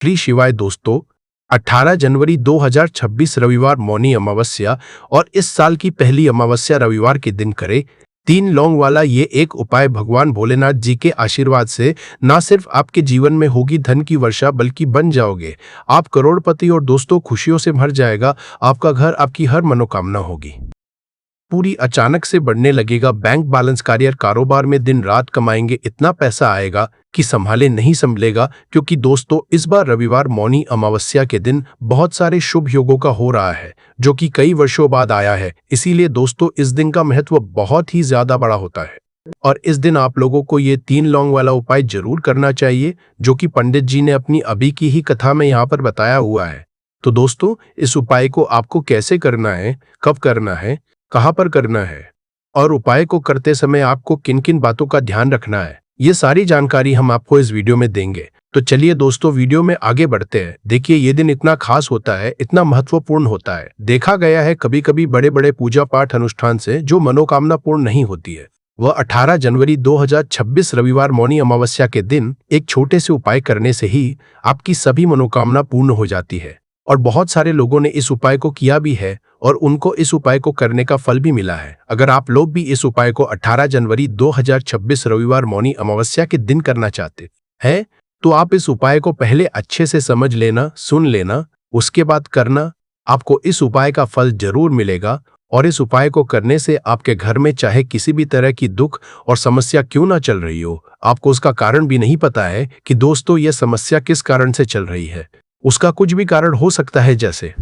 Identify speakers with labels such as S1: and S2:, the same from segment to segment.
S1: श्री शिवाय दोस्तों, 18 जनवरी 2026 रविवार मौनी अमावस्या और इस साल की पहली अमावस्या रविवार के दिन करें। 3 लौंग वाला ये एक उपाय भगवान भोलेनाथ जी के आशीर्वाद से न सिर्फ आपके जीवन में होगी धन की वर्षा, बल्कि बन जाओगे आप करोड़पति और दोस्तों खुशियों से भर जाएगा आपका घर, आपकी हर मनोकामना होगी पूरी। अचानक से बढ़ने लगेगा बैंक बैलेंस, करियर, कारोबार में दिन रात कमाएंगे, इतना पैसा आएगा कि संभाले नहीं संभलेगा। क्योंकि दोस्तों इस बार रविवार मौनी अमावस्या के दिन बहुत सारे शुभ योगों का हो रहा है जो कि कई वर्षों बाद आया है। इसीलिए दोस्तों इस दिन का महत्व बहुत ही ज्यादा बड़ा होता है और इस दिन आप लोगों को ये 3 लौंग वाला उपाय जरूर करना चाहिए जो कि पंडित जी ने अपनी अभी की ही कथा में यहाँ पर बताया हुआ है। तो दोस्तों इस उपाय को आपको कैसे करना है, कब करना है, कहाँ पर करना है और उपाय को करते समय आपको किन किन बातों का ध्यान रखना है, ये सारी जानकारी हम आपको इस वीडियो में देंगे। तो चलिए दोस्तों वीडियो में आगे बढ़ते हैं। देखिए ये दिन इतना खास होता है, इतना महत्वपूर्ण होता है। देखा गया है कभी कभी बड़े बड़े पूजा पाठ अनुष्ठान से जो मनोकामना पूर्ण नहीं होती है, वह 18 जनवरी 2026 रविवार मौनी अमावस्या के दिन एक छोटे से उपाय करने से ही आपकी सभी मनोकामना पूर्ण हो जाती है। और बहुत सारे लोगों ने इस उपाय को किया भी है और उनको इस उपाय को करने का फल भी मिला है। अगर आप लोग भी इस उपाय को 18 जनवरी 2026 रविवार मौनी अमावस्या के दिन करना चाहते हैं तो आप इस उपाय को पहले अच्छे से समझ लेना, सुन लेना, उसके बाद करना। आपको इस उपाय का फल जरूर मिलेगा और इस उपाय को करने से आपके घर में चाहे किसी भी तरह की दुख और समस्या क्यों ना चल रही हो, आपको उसका कारण भी नहीं पता है कि दोस्तों यह समस्या किस कारण से चल रही है। उसका कुछ भी कारण हो सकता है, जैसे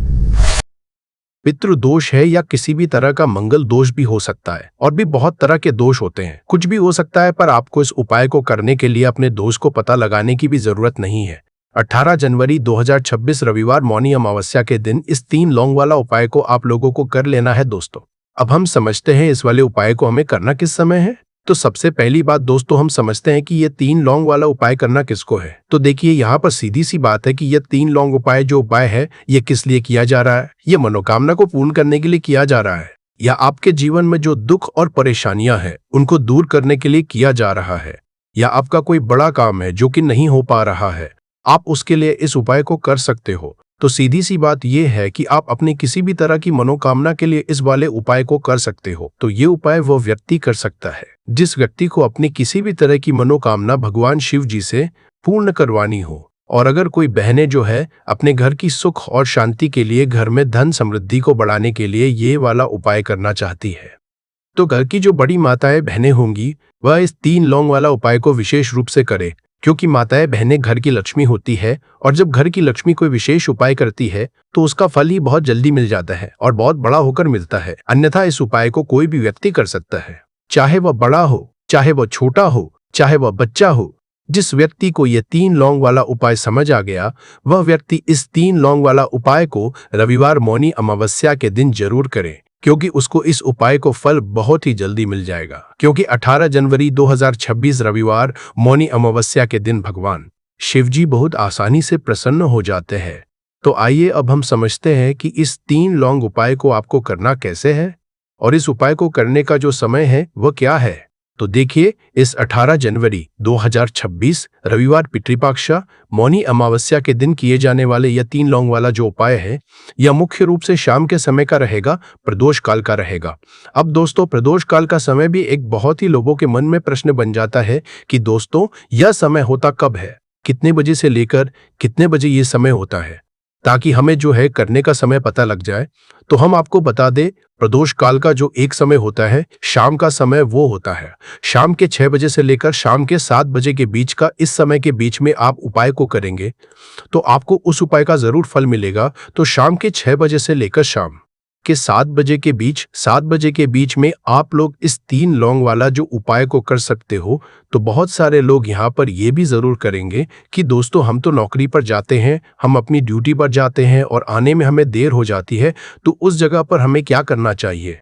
S1: पितृ दोष है या किसी भी तरह का मंगल दोष भी हो सकता है और भी बहुत तरह के दोष होते हैं, कुछ भी हो सकता है। पर आपको इस उपाय को करने के लिए अपने दोष को पता लगाने की भी जरूरत नहीं है। 18 जनवरी 2026 रविवार मौनी अमावस्या के दिन इस 3 लौंग वाला उपाय को आप लोगों को कर लेना है दोस्तों। अब हम समझते हैं इस वाले उपाय को हमें करना किस समय है। तो सबसे पहली बात दोस्तों हम समझते हैं कि ये 3 लौंग वाला उपाय करना किसको है। तो देखिए यहाँ पर सीधी सी बात है कि ये 3 लौंग उपाय जो उपाय है ये किस लिए किया जा रहा है। ये मनोकामना को पूर्ण करने के लिए किया जा रहा है या आपके जीवन में जो दुख और परेशानियां हैं उनको दूर करने के लिए किया जा रहा है, या आपका कोई बड़ा काम है जो कि नहीं हो पा रहा है, आप उसके लिए इस उपाय को कर सकते हो। तो सीधी सी बात यह है कि आप अपनी किसी भी तरह की मनोकामना के लिए इस वाले उपाय को कर सकते हो। तो ये उपाय वो व्यक्ति कर सकता है जिस व्यक्ति को अपनी किसी भी तरह की मनोकामना भगवान शिव जी से पूर्ण करवानी हो। और अगर कोई बहनें जो है अपने घर की सुख और शांति के लिए, घर में धन समृद्धि को बढ़ाने के लिए ये वाला उपाय करना चाहती है, तो घर की जो बड़ी माताएं बहनें होंगी वह इस 3 लौंग वाला उपाय को विशेष रूप से करे। क्योंकि माताएं बहनें घर की लक्ष्मी होती है और जब घर की लक्ष्मी कोई विशेष उपाय करती है तो उसका फल ही बहुत जल्दी मिल जाता है और बहुत बड़ा होकर मिलता है। अन्यथा इस उपाय को कोई भी व्यक्ति कर सकता है, चाहे वह बड़ा हो, चाहे वह छोटा हो, चाहे वह बच्चा हो। जिस व्यक्ति को यह 3 लौंग वाला उपाय समझ आ गया वह व्यक्ति इस 3 लौंग वाला उपाय को रविवार मौनी अमावस्या के दिन जरूर करे, क्योंकि उसको इस उपाय को फल बहुत ही जल्दी मिल जाएगा। क्योंकि 18 जनवरी 2026 रविवार मौनी अमावस्या के दिन भगवान शिवजी बहुत आसानी से प्रसन्न हो जाते हैं। तो आइए अब हम समझते हैं कि इस 3 लौंग उपाय को आपको करना कैसे है और इस उपाय को करने का जो समय है वह क्या है। तो देखिए इस 18 जनवरी 2026 रविवार पितृपक्ष मौनी अमावस्या के दिन किए जाने वाले यह 3 लौंग वाला जो उपाय है यह मुख्य रूप से शाम के समय का रहेगा, प्रदोष काल का रहेगा। अब दोस्तों प्रदोष काल का समय भी एक बहुत ही लोगों के मन में प्रश्न बन जाता है कि दोस्तों यह समय होता कब है, कितने बजे से लेकर कितने बजे ये समय होता है, ताकि हमें जो है करने का समय पता लग जाए। तो हम आपको बता दें प्रदोष काल का जो एक समय होता है शाम का समय, वो होता है शाम के 6 बजे से लेकर शाम के 7 बजे के बीच का। इस समय के बीच में आप उपाय को करेंगे तो आपको उस उपाय का जरूर फल मिलेगा। तो शाम के 6 बजे से लेकर शाम के 7 बजे के बीच, 7 बजे के बीच में आप लोग इस 3 लौंग वाला जो उपाय को कर सकते हो। तो बहुत सारे लोग यहाँ पर ये भी जरूर करेंगे कि दोस्तों हम तो नौकरी पर जाते हैं, हम अपनी ड्यूटी पर जाते हैं और आने में हमें देर हो जाती है, तो उस जगह पर हमें क्या करना चाहिए।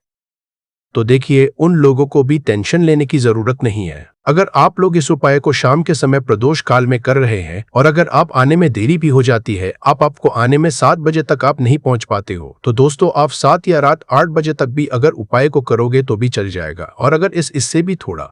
S1: तो देखिए उन लोगों को भी टेंशन लेने की जरूरत नहीं है। अगर आप लोग इस उपाय को शाम के समय प्रदोष काल में कर रहे हैं और अगर आप आने में देरी भी हो जाती है, आपको आने में 7 बजे तक आप नहीं पहुंच पाते हो, तो दोस्तों आप 7 या रात 8 बजे तक भी अगर उपाय को करोगे तो भी चल जाएगा। और अगर इससे भी थोड़ा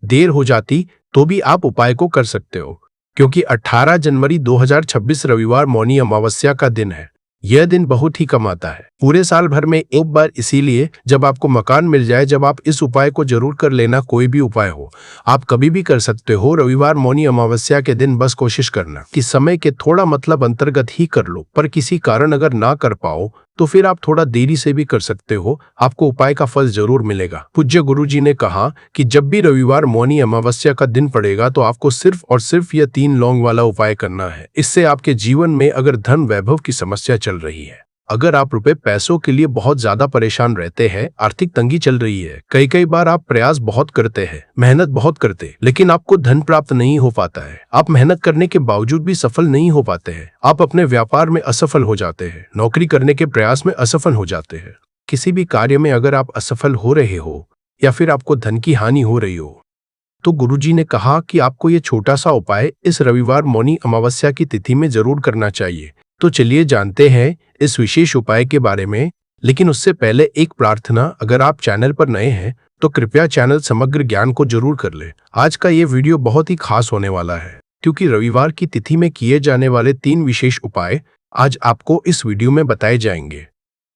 S1: देर हो जाती तो भी आप उपाय को कर सकते हो। क्योंकि 18 जनवरी 2026 रविवार मौनी अमावस्या का दिन है। यह दिन बहुत ही कम आता है पूरे साल भर में एक बार, इसीलिए जब आपको मकान मिल जाए जब आप इस उपाय को जरूर कर लेना। कोई भी उपाय हो आप कभी भी कर सकते हो। रविवार मौनी अमावस्या के दिन बस कोशिश करना कि समय के थोड़ा अंतर्गत ही कर लो, पर किसी कारण अगर ना कर पाओ तो फिर आप थोड़ा देरी से भी कर सकते हो, आपको उपाय का फल जरूर मिलेगा। पूज्य गुरुजी ने कहा कि जब भी रविवार मौनी अमावस्या का दिन पड़ेगा तो आपको सिर्फ और सिर्फ यह 3 लौंग वाला उपाय करना है। इससे आपके जीवन में अगर धन वैभव की समस्या चल रही है, अगर आप रुपए पैसों के लिए बहुत ज्यादा परेशान रहते हैं, आर्थिक तंगी चल रही है, कई बार आप प्रयास बहुत करते हैं, मेहनत बहुत करते, लेकिन आपको धन प्राप्त नहीं हो पाता है, आप मेहनत करने के बावजूद भी सफल नहीं हो पाते हैं, आप अपने व्यापार में असफल हो जाते हैं, नौकरी करने के प्रयास में असफल हो जाते हैं, किसी भी कार्य में अगर आप असफल हो रहे हो या फिर आपको धन की हानि हो रही हो, तो गुरुजी ने कहा कि आपको ये छोटा सा उपाय इस रविवार मौनी अमावस्या की तिथि में जरूर करना चाहिए। तो चलिए जानते हैं इस विशेष उपाय के बारे में, लेकिन उससे पहले एक प्रार्थना, अगर आप चैनल पर नए हैं तो कृपया चैनल समग्र ज्ञान को जरूर कर ले। आज का ये वीडियो बहुत ही खास होने वाला है, क्योंकि रविवार की तिथि में किए जाने वाले 3 विशेष उपाय आज आपको इस वीडियो में बताए जाएंगे।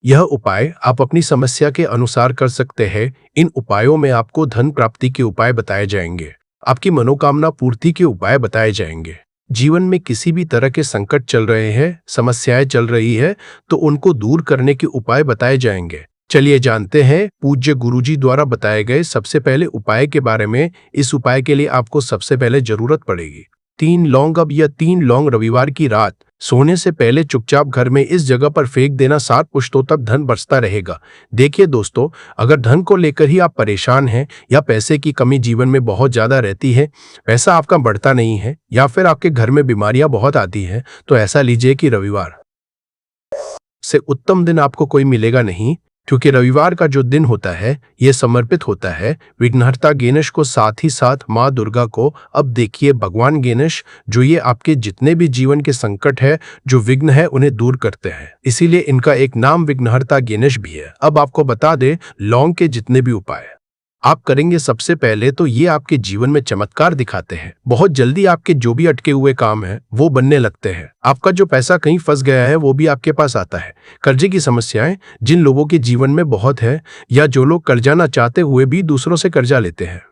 S1: यह उपाय आप अपनी समस्या के अनुसार कर सकते हैं। इन उपायों में आपको धन प्राप्ति के उपाय बताए जाएंगे, आपकी मनोकामना पूर्ति के उपाय बताए जाएंगे। जीवन में किसी भी तरह के संकट चल रहे हैं, समस्याएं चल रही है, तो उनको दूर करने के उपाय बताए जाएंगे। चलिए जानते हैं पूज्य गुरुजी द्वारा बताए गए सबसे पहले उपाय के बारे में। इस उपाय के लिए आपको सबसे पहले जरूरत पड़ेगी 3 लौंग। अब यह 3 लौंग रविवार की रात सोने से पहले चुपचाप घर में इस जगह पर फेंक देना। 7 पुश्तों तक धन बरसता रहेगा। देखिए दोस्तों, अगर धन को लेकर ही आप परेशान हैं या पैसे की कमी जीवन में बहुत ज्यादा रहती है, पैसा आपका बढ़ता नहीं है, या फिर आपके घर में बीमारियां बहुत आती हैं, तो ऐसा लीजिए कि रविवार से उत्तम दिन आपको कोई मिलेगा नहीं, क्योंकि रविवार का जो दिन होता है ये समर्पित होता है विघ्नहर्ता गणेश को, साथ ही साथ माँ दुर्गा को। अब देखिए भगवान गणेश जो ये आपके जितने भी जीवन के संकट है, जो विघ्न है, उन्हें दूर करते हैं, इसीलिए इनका एक नाम विघ्नहर्ता गणेश भी है। अब आपको बता दे लौंग के जितने भी उपाय आप करेंगे, सबसे पहले तो ये आपके जीवन में चमत्कार दिखाते हैं। बहुत जल्दी आपके जो भी अटके हुए काम हैं वो बनने लगते हैं। आपका जो पैसा कहीं फंस गया है वो भी आपके पास आता है। कर्जे की समस्याएं जिन लोगों के जीवन में बहुत है, या जो लोग कर्जा ना चाहते हुए भी दूसरों से कर्जा लेते हैं,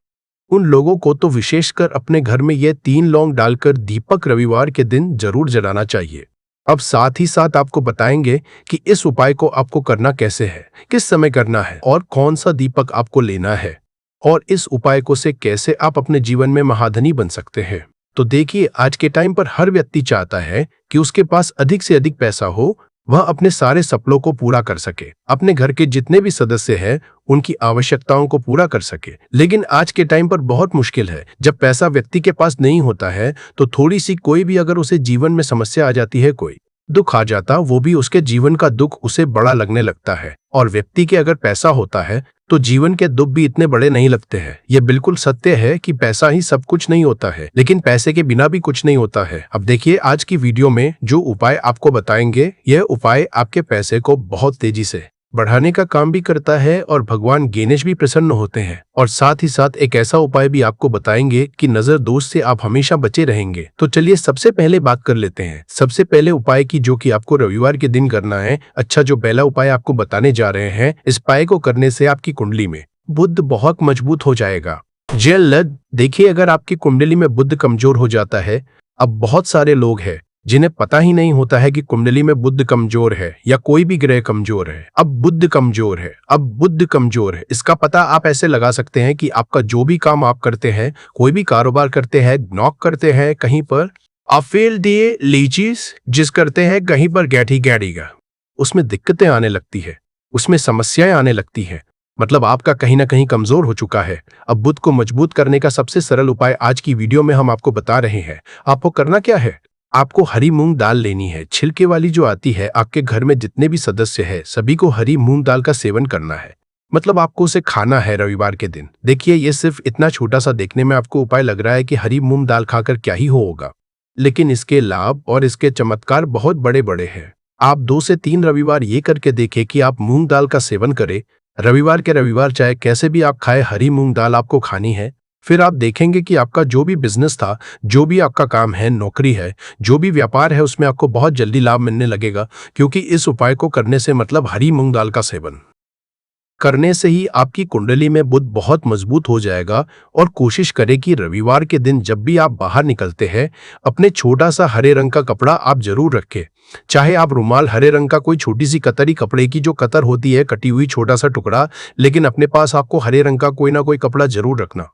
S1: उन लोगों को तो विशेषकर अपने घर में ये 3 लौंग डालकर दीपक रविवार के दिन जरूर जलाना चाहिए। अब साथ ही साथ आपको बताएंगे कि इस उपाय को आपको करना कैसे है, किस समय करना है और कौन सा दीपक आपको लेना है, और इस उपाय को से कैसे आप अपने जीवन में महाधनी बन सकते हैं। तो देखिए, आज के टाइम पर हर व्यक्ति चाहता है कि उसके पास अधिक से अधिक पैसा हो, वह अपने सारे सपनों को पूरा कर सके, अपने घर के जितने भी सदस्य हैं उनकी आवश्यकताओं को पूरा कर सके। लेकिन आज के टाइम पर बहुत मुश्किल है। जब पैसा व्यक्ति के पास नहीं होता है तो थोड़ी सी कोई भी अगर उसे जीवन में समस्या आ जाती है, कोई दुख आ जाता, वो भी उसके जीवन का दुख उसे बड़ा लगने लगता है। और व्यक्ति के अगर पैसा होता है तो जीवन के दुख भी इतने बड़े नहीं लगते हैं। यह बिल्कुल सत्य है कि पैसा ही सब कुछ नहीं होता है, लेकिन पैसे के बिना भी कुछ नहीं होता है। अब देखिए, आज की वीडियो में जो उपाय आपको बताएंगे, यह उपाय आपके पैसे को बहुत तेजी से बढ़ाने का काम भी करता है और भगवान गणेश भी प्रसन्न होते हैं। और साथ ही साथ एक ऐसा उपाय भी आपको बताएंगे कि नजर दोष से आप हमेशा बचे रहेंगे। तो चलिए सबसे पहले बात कर लेते हैं सबसे पहले उपाय की, जो कि आपको रविवार के दिन करना है। अच्छा, जो पहला उपाय आपको बताने जा रहे हैं, इस उपाय को करने से आपकी कुंडली में बुध बहुत मजबूत हो जाएगा। देखिए, अगर आपकी कुंडली में बुध कमजोर हो जाता है, अब बहुत सारे लोग हैं जिन्हें पता ही नहीं होता है कि कुंडली में बुध कमजोर है या कोई भी ग्रह कमजोर है। अब बुध कमजोर है, अब बुध कमजोर है, इसका पता आप ऐसे लगा सकते हैं कि आपका जो भी काम आप करते हैं, कोई भी कारोबार करते हैं, नौक करते हैं, कहीं पर आप फेल दिए लीचीज जिस करते हैं, कहीं पर गैठीगा, उसमें दिक्कतें आने लगती है, उसमें समस्याएं आने लगती है, मतलब आपका कहीं ना कहीं कमजोर हो चुका है। अब बुध को मजबूत करने का सबसे सरल उपाय आज की वीडियो में हम आपको बता रहे हैं। आपको करना क्या है, आपको हरी मूंग दाल लेनी है, छिलके वाली जो आती है। आपके घर में जितने भी सदस्य हैं सभी को हरी मूंग दाल का सेवन करना है, मतलब आपको उसे खाना है रविवार के दिन। देखिए, ये सिर्फ इतना छोटा सा देखने में आपको उपाय लग रहा है कि हरी मूंग दाल खाकर क्या ही होगा, लेकिन इसके लाभ और इसके चमत्कार बहुत बड़े बड़े हैं। आप 2 से 3 रविवार ये करके देखें कि आप मूंग दाल का सेवन करें रविवार के रविवार, चाहे कैसे भी आप खाए, हरी मूंग दाल आपको खानी है। फिर आप देखेंगे कि आपका जो भी बिजनेस था, जो भी आपका काम है, नौकरी है, जो भी व्यापार है, उसमें आपको बहुत जल्दी लाभ मिलने लगेगा, क्योंकि इस उपाय को करने से मतलब हरी मूंग दाल का सेवन करने से ही आपकी कुंडली में बुध बहुत मजबूत हो जाएगा। और कोशिश करें कि रविवार के दिन जब भी आप बाहर निकलते हैं, अपने छोटा सा हरे रंग का कपड़ा आप जरूर रखें। चाहे आप रुमाल, हरे रंग का कोई छोटी सी कतरी, कपड़े की जो कतर होती है, कटी हुई छोटा सा टुकड़ा, लेकिन अपने पास आपको हरे रंग का कोई ना कोई कपड़ा जरूर रखना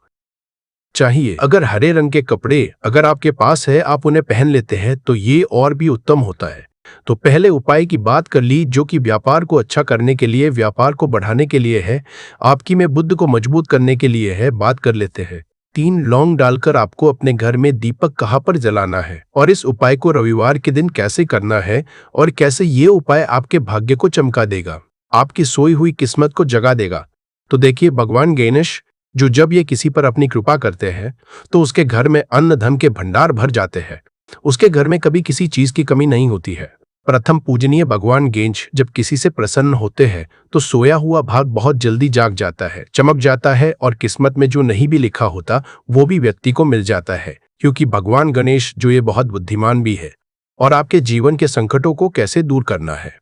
S1: चाहिए। अगर हरे रंग के कपड़े अगर आपके पास है, आप उन्हें पहन लेते हैं, तो ये और भी उत्तम होता है। तो पहले उपाय की बात कर ली, जो कि व्यापार को अच्छा करने के लिए, व्यापार को बढ़ाने के लिए है, आपकी में बुद्ध को मजबूत करने के लिए है। बात कर लेते हैं। 3 लौंग डालकर आपको अपने घर में दीपक कहाँ पर जलाना है, और इस उपाय को रविवार के दिन कैसे करना है, और कैसे ये उपाय आपके भाग्य को चमका देगा, आपकी सोई हुई किस्मत को जगा देगा। तो देखिए, भगवान गणेश जो जब ये किसी पर अपनी कृपा करते हैं, तो उसके घर में अन्न धन के भंडार भर जाते हैं। उसके घर में कभी किसी चीज की कमी नहीं होती है। प्रथम पूजनीय भगवान गणेश जब किसी से प्रसन्न होते हैं, तो सोया हुआ भाग बहुत जल्दी जाग जाता है, चमक जाता है, और किस्मत में जो नहीं भी लिखा होता वो भी व्यक्ति को मिल जाता है। क्योंकि भगवान गणेश जो ये बहुत बुद्धिमान भी है। और आपके जीवन के संकटों को कैसे दूर करना है,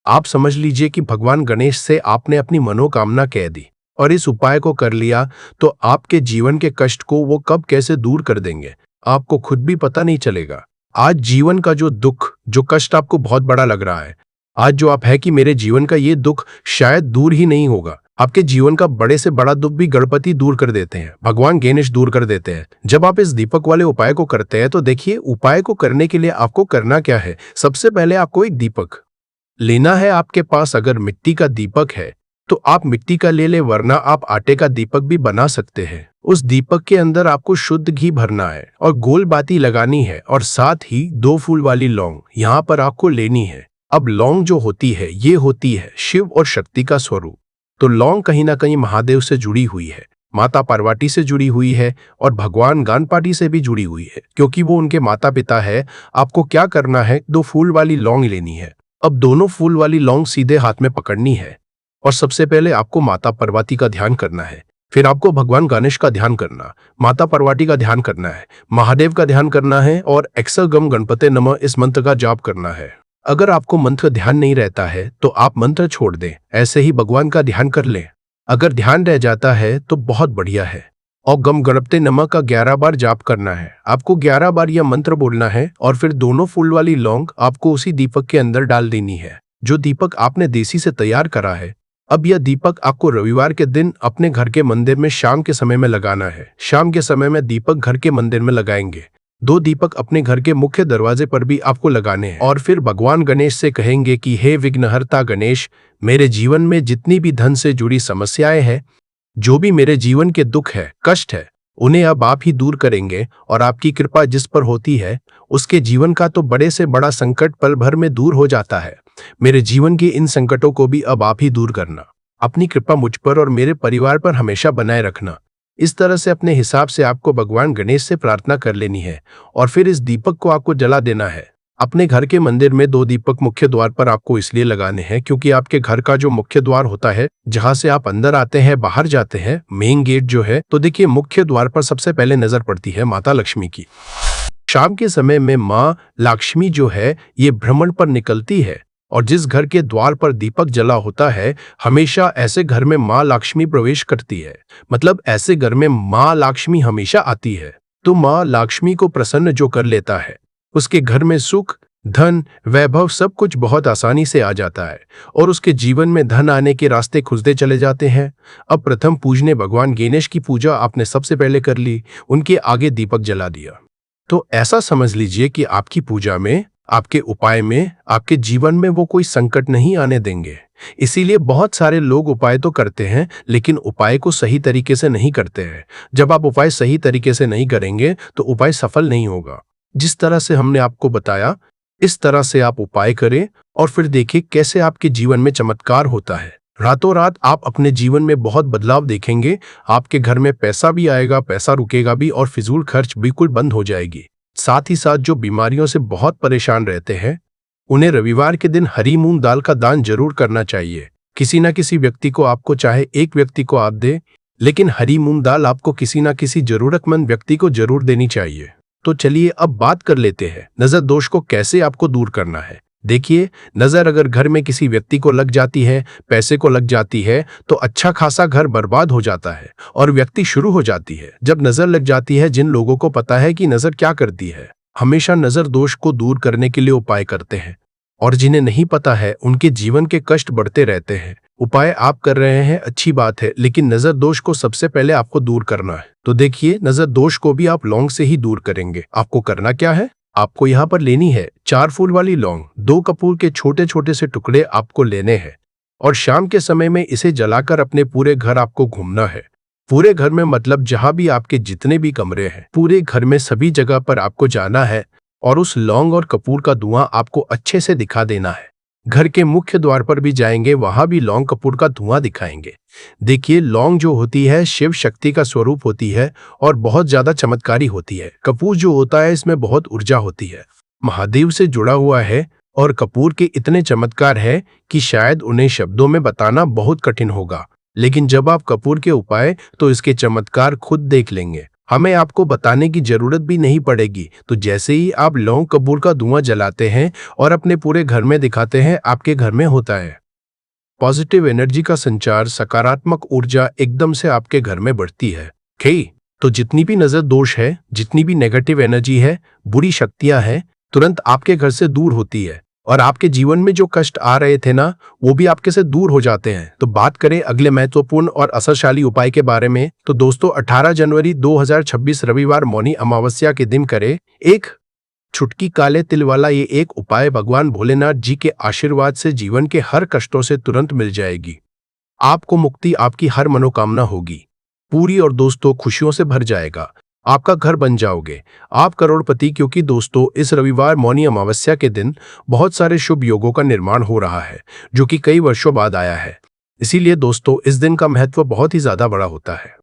S1: आप समझ लीजिए कि भगवान गणेश से आपने अपनी मनोकामना कह दी और इस उपाय को कर लिया, तो आपके जीवन के कष्ट को वो कब कैसे दूर कर देंगे, आपको खुद भी पता नहीं चलेगा। आज जीवन का जो दुख, जो कष्ट आपको बहुत बड़ा लग रहा है, आज जो आप है कि मेरे जीवन का ये दुख शायद दूर ही नहीं होगा, आपके जीवन का बड़े से बड़ा दुख भी गणपति दूर कर देते हैं, भगवान गणेश दूर कर देते हैं। जब आप इस दीपक वाले उपाय को करते हैं, तो देखिए, उपाय को करने के लिए आपको करना क्या है। सबसे पहले आपको एक दीपक लेना है। आपके पास अगर मिट्टी का दीपक है तो आप मिट्टी का ले ले, वरना आप आटे का दीपक भी बना सकते हैं। उस दीपक के अंदर आपको शुद्ध घी भरना है और गोल बाती लगानी है, और साथ ही 2 फूल वाली लौंग यहाँ पर आपको लेनी है। अब लौंग जो होती है, ये होती है शिव और शक्ति का स्वरूप। तो लौंग कहीं ना कहीं महादेव से जुड़ी हुई है, माता पार्वती से जुड़ी हुई है, और भगवान गणपति से भी जुड़ी हुई है, क्योंकि वो उनके माता पिता है। आपको क्या करना है, 2 फूल वाली लौंग लेनी है। अब दोनों फूल वाली लौंग सीधे हाथ में पकड़नी है, और सबसे पहले आपको माता पार्वती का ध्यान करना है। फिर आपको भगवान गणेश का ध्यान करना, माता पार्वती का ध्यान करना है, महादेव का ध्यान करना है, और एक्सल गम गणपते नमः इस मंत्र का जाप करना है। अगर आपको मंत्र ध्यान नहीं रहता है, तो आप मंत्र छोड़ दें, ऐसे ही भगवान का ध्यान कर लें। अगर ध्यान रह जाता है तो बहुत बढ़िया है। और गम गणपते नमः का 11 बार जाप करना है। आपको 11 बार यह मंत्र बोलना है, और फिर दोनों फूल वाली लौंग आपको उसी दीपक के अंदर डाल देनी है, जो दीपक आपने देसी से तैयार करा है। अब यह दीपक आपको रविवार के दिन अपने घर के मंदिर में शाम के समय में लगाना है। शाम के समय में दीपक घर के मंदिर में लगाएंगे। 2 दीपक अपने घर के मुख्य दरवाजे पर भी आपको लगाने हैं, और फिर भगवान गणेश से कहेंगे कि हे विघ्नहर्ता गणेश, मेरे जीवन में जितनी भी धन से जुड़ी समस्याएं हैं, जो भी मेरे जीवन के दुख है, कष्ट है, उन्हें अब आप ही दूर करेंगे। और आपकी कृपा जिस पर होती है, उसके जीवन का तो बड़े से बड़ा संकट पल भर में दूर हो जाता है। मेरे जीवन के इन संकटों को भी अब आप ही दूर करना। अपनी कृपा मुझ पर और मेरे परिवार पर हमेशा बनाए रखना। इस तरह से अपने हिसाब से आपको भगवान गणेश से प्रार्थना कर लेनी है, और फिर इस दीपक को आपको जला देना है। अपने घर के मंदिर में 2 दीपक मुख्य द्वार पर आपको इसलिए लगाने हैं, क्योंकि आपके घर का जो मुख्य द्वार होता है, जहां से आप अंदर आते हैं, बाहर जाते हैं, मेन गेट जो है, तो देखिए, मुख्य द्वार पर सबसे पहले नजर पड़ती है माता लक्ष्मी की। शाम के समय में माँ लक्ष्मी जो है, ये भ्रमण पर निकलती है, और जिस घर के द्वार पर दीपक जला होता है, हमेशा ऐसे घर में माँ लक्ष्मी प्रवेश करती है। मतलब ऐसे घर में माँ लक्ष्मी हमेशा आती है। तो माँ लक्ष्मी को प्रसन्न जो कर लेता है, उसके घर में सुख, धन, वैभव सब कुछ बहुत आसानी से आ जाता है, और उसके जीवन में धन आने के रास्ते खुलते चले जाते हैं। अब प्रथम पूजने भगवान गणेश की पूजा आपने सबसे पहले कर ली, उनके आगे दीपक जला दिया। तो ऐसा समझ लीजिए कि आपकी पूजा में, आपके उपाय में, आपके जीवन में वो कोई संकट नहीं आने देंगे। इसीलिए बहुत सारे लोग उपाय तो करते हैं, लेकिन उपाय को सही तरीके से नहीं करते हैं। जब आप उपाय सही तरीके से नहीं करेंगे, तो उपाय सफल नहीं होगा। जिस तरह से हमने आपको बताया, इस तरह से आप उपाय करें, और फिर देखिए कैसे आपके जीवन में चमत्कार होता है। रातों रात आप अपने जीवन में बहुत बदलाव देखेंगे। आपके घर में पैसा भी आएगा, पैसा रुकेगा भी, और फिजूल खर्च बिल्कुल बंद हो जाएगी। साथ ही साथ जो बीमारियों से बहुत परेशान रहते हैं, उन्हें रविवार के दिन हरी मूंग दाल का दान जरूर करना चाहिए। किसी न किसी व्यक्ति को, आपको चाहे एक व्यक्ति को आप दे, लेकिन हरी मूंग दाल आपको किसी ना किसी जरूरतमंद व्यक्ति को जरूर देनी चाहिए। तो चलिए अब बात कर लेते हैं नजर दोष को कैसे आपको दूर करना है। देखिए, नजर अगर घर में किसी व्यक्ति को लग जाती है, पैसे को लग जाती है, तो अच्छा खासा घर बर्बाद हो जाता है और व्यक्ति शुरू हो जाती है। जब नजर लग जाती है, जिन लोगों को पता है कि नजर क्या करती है, हमेशा नजर दोष को दूर करने के लिए उपाय करते हैं, और जिन्हें नहीं पता है उनके जीवन के कष्ट बढ़ते रहते हैं। उपाय आप कर रहे हैं, अच्छी बात है, लेकिन नजर दोष को सबसे पहले आपको दूर करना है। तो देखिए, नजर दोष को भी आप लौंग से ही दूर करेंगे। आपको करना क्या है, आपको यहाँ पर लेनी है 4 फूल वाली लौंग। 2 कपूर के छोटे छोटे से टुकड़े आपको लेने हैं और शाम के समय में इसे जलाकर अपने पूरे घर आपको घूमना है। पूरे घर में मतलब जहां भी आपके जितने भी कमरे हैं, पूरे घर में सभी जगह पर आपको जाना है और उस लौंग और कपूर का धुआं आपको अच्छे से दिखा देना है। घर के मुख्य द्वार पर भी जाएंगे, वहां भी लौंग कपूर का धुआं दिखाएंगे। देखिए, लौंग जो होती है शिव शक्ति का स्वरूप होती है और बहुत ज्यादा चमत्कारी होती है। कपूर जो होता है इसमें बहुत ऊर्जा होती है, महादेव से जुड़ा हुआ है और कपूर के इतने चमत्कार है कि शायद उन्हें शब्दों में बताना बहुत कठिन होगा। लेकिन जब आप कपूर के उपाय तो इसके चमत्कार खुद देख लेंगे, हमें आपको बताने की जरूरत भी नहीं पड़ेगी। तो जैसे ही आप लौंग कपूर का धुआं जलाते हैं और अपने पूरे घर में दिखाते हैं, आपके घर में होता है पॉजिटिव एनर्जी का संचार, सकारात्मक ऊर्जा एकदम से आपके घर में बढ़ती है। तो जितनी भी नजर दोष है, जितनी भी नेगेटिव एनर्जी है, बुरी शक्तियां हैं, तुरंत आपके घर से दूर होती है और आपके जीवन में जो कष्ट आ रहे थे ना, वो भी आपके से दूर हो जाते हैं। तो बात करें अगले महत्वपूर्ण और असरशाली उपाय के बारे में, तो दोस्तों 18 जनवरी 2026 रविवार मौनी अमावस्या के दिन करें एक छुटकी काले तिल वाला ये एक उपाय। भगवान भोलेनाथ जी के आशीर्वाद से जीवन के हर कष्टों से तुरंत मिल जाएगी, आपको मुक्ति, आपकी हर मनोकामना होगी पूरी और दोस्तों खुशियों से भर जाएगा। आपका घर बन जाओगे, आप करोड़पति। क्योंकि दोस्तों इस रविवार मौनी अमावस्या के दिन बहुत सारे शुभ योगों का निर्माण हो रहा है जो कि कई वर्षों बाद आया है। इसीलिए दोस्तों इस दिन का महत्व बहुत ही ज्यादा बड़ा होता है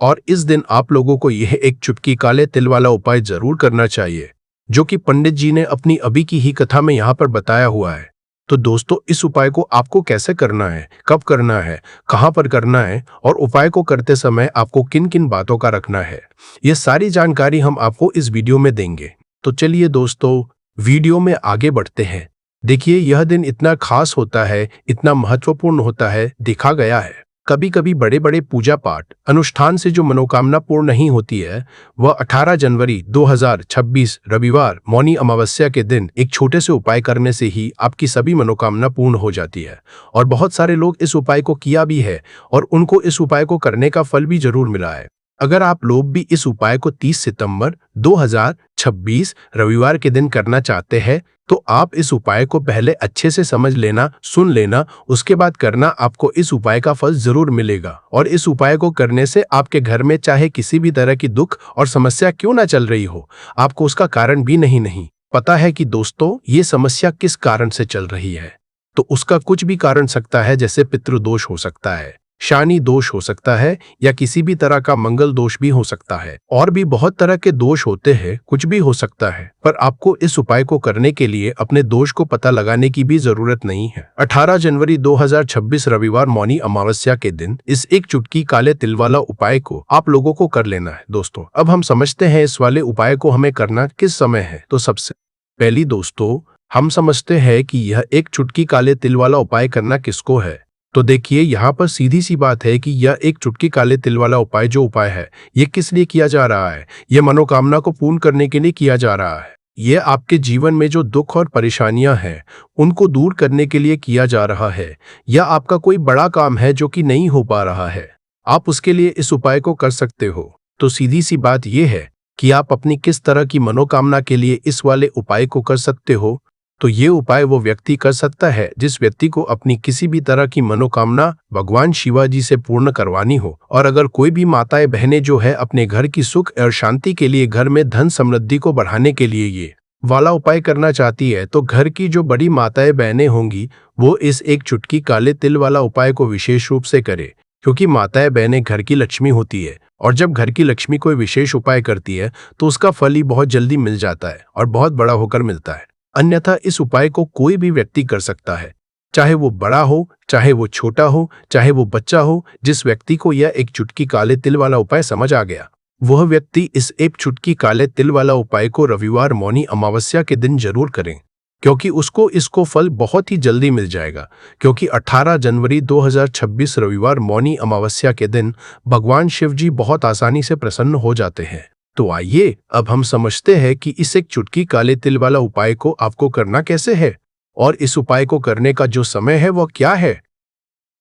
S1: और इस दिन आप लोगों को यह एक चुटकी काले तिल वाला उपाय जरूर करना चाहिए, जो कि पंडित जी ने अपनी अभी की ही कथा में यहाँ पर बताया हुआ है। तो दोस्तों इस उपाय को आपको कैसे करना है, कब करना है, कहां पर करना है और उपाय को करते समय आपको किन किन बातों का रखना है, ये सारी जानकारी हम आपको इस वीडियो में देंगे। तो चलिए दोस्तों वीडियो में आगे बढ़ते हैं। देखिए, यह दिन इतना खास होता है, इतना महत्वपूर्ण होता है, देखा गया है कभी कभी बड़े बड़े पूजा पाठ अनुष्ठान से जो मनोकामना पूर्ण नहीं होती है, वह 18 जनवरी 2026 रविवार मौनी अमावस्या के दिन एक छोटे से उपाय करने से ही आपकी सभी मनोकामना पूर्ण हो जाती है। और बहुत सारे लोग इस उपाय को किया भी है और उनको इस उपाय को करने का फल भी जरूर मिला है। अगर आप लोग भी इस उपाय को 30 सितंबर 2026 रविवार के दिन करना चाहते हैं, तो आप इस उपाय को पहले अच्छे से समझ लेना, सुन लेना, उसके बाद करना। आपको इस उपाय का फल जरूर मिलेगा और इस उपाय को करने से आपके घर में चाहे किसी भी तरह की दुख और समस्या क्यों ना चल रही हो, आपको उसका कारण भी नहीं पता है कि दोस्तों ये समस्या किस कारण से चल रही है। तो उसका कुछ भी कारण सकता है, जैसे पितृदोष हो सकता है, शानी दोष हो सकता है, या किसी भी तरह का मंगल दोष भी हो सकता है, और भी बहुत तरह के दोष होते हैं, कुछ भी हो सकता है। पर आपको इस उपाय को करने के लिए अपने दोष को पता लगाने की भी जरूरत नहीं है। 18 जनवरी 2026 रविवार मौनी अमावस्या के दिन इस एक चुटकी काले तिल वाला उपाय को आप लोगों को कर लेना है। दोस्तों अब हम समझते हैं इस वाले उपाय को हमें करना किस समय है। तो सबसे पहली दोस्तों हम समझते हैं कि यह एक चुटकी काले तिल वाला उपाय करना किसको है। तो देखिए, यहाँ पर सीधी सी बात है कि यह एक चुटकी काले तिल वाला उपाय जो उपाय है, ये किस लिए किया जा रहा है। यह मनोकामना को पूर्ण करने के लिए किया जा रहा है। यह आपके जीवन में जो दुख और परेशानियां हैं उनको दूर करने के लिए किया जा रहा है, या आपका कोई बड़ा काम है जो कि नहीं हो पा रहा है, आप उसके लिए इस उपाय को कर सकते हो। तो सीधी सी बात यह है कि आप अपनी किस तरह की मनोकामना के लिए इस वाले उपाय को कर सकते हो। तो ये उपाय वो व्यक्ति कर सकता है जिस व्यक्ति को अपनी किसी भी तरह की मनोकामना भगवान शिवाजी से पूर्ण करवानी हो। और अगर कोई भी माताएं बहनें जो है अपने घर की सुख और शांति के लिए, घर में धन समृद्धि को बढ़ाने के लिए ये वाला उपाय करना चाहती है, तो घर की जो बड़ी माताएं बहनें होंगी वो इस एक चुटकी काले तिल वाला उपाय को विशेष रूप से करे, क्योंकि माताएं बहनें घर की लक्ष्मी होती है और जब घर की लक्ष्मी कोई विशेष उपाय करती है तो उसका फल ही बहुत जल्दी मिल जाता है और बहुत बड़ा होकर मिलता है। अन्यथा इस उपाय को कोई भी व्यक्ति कर सकता है। चाहे वो बड़ा हो, चाहे वो छोटा हो, चाहे वो बच्चा हो, जिस व्यक्ति को यह एक चुटकी काले तिल वाला उपाय समझ आ गया, वह व्यक्ति इस एक चुटकी काले तिल वाला उपाय को रविवार मौनी अमावस्या के दिन जरूर करें, क्योंकि उसको इसको फल बहुत ही जल्दी मिल जाएगा। क्योंकि 18 जनवरी 2026 रविवार मौनी अमावस्या के दिन भगवान शिव जी बहुत आसानी से प्रसन्न हो जाते हैं। तो आइए अब हम समझते हैं कि इस एक चुटकी काले तिल वाला उपाय को आपको करना कैसे है और इस उपाय को करने का जो समय है वह क्या है।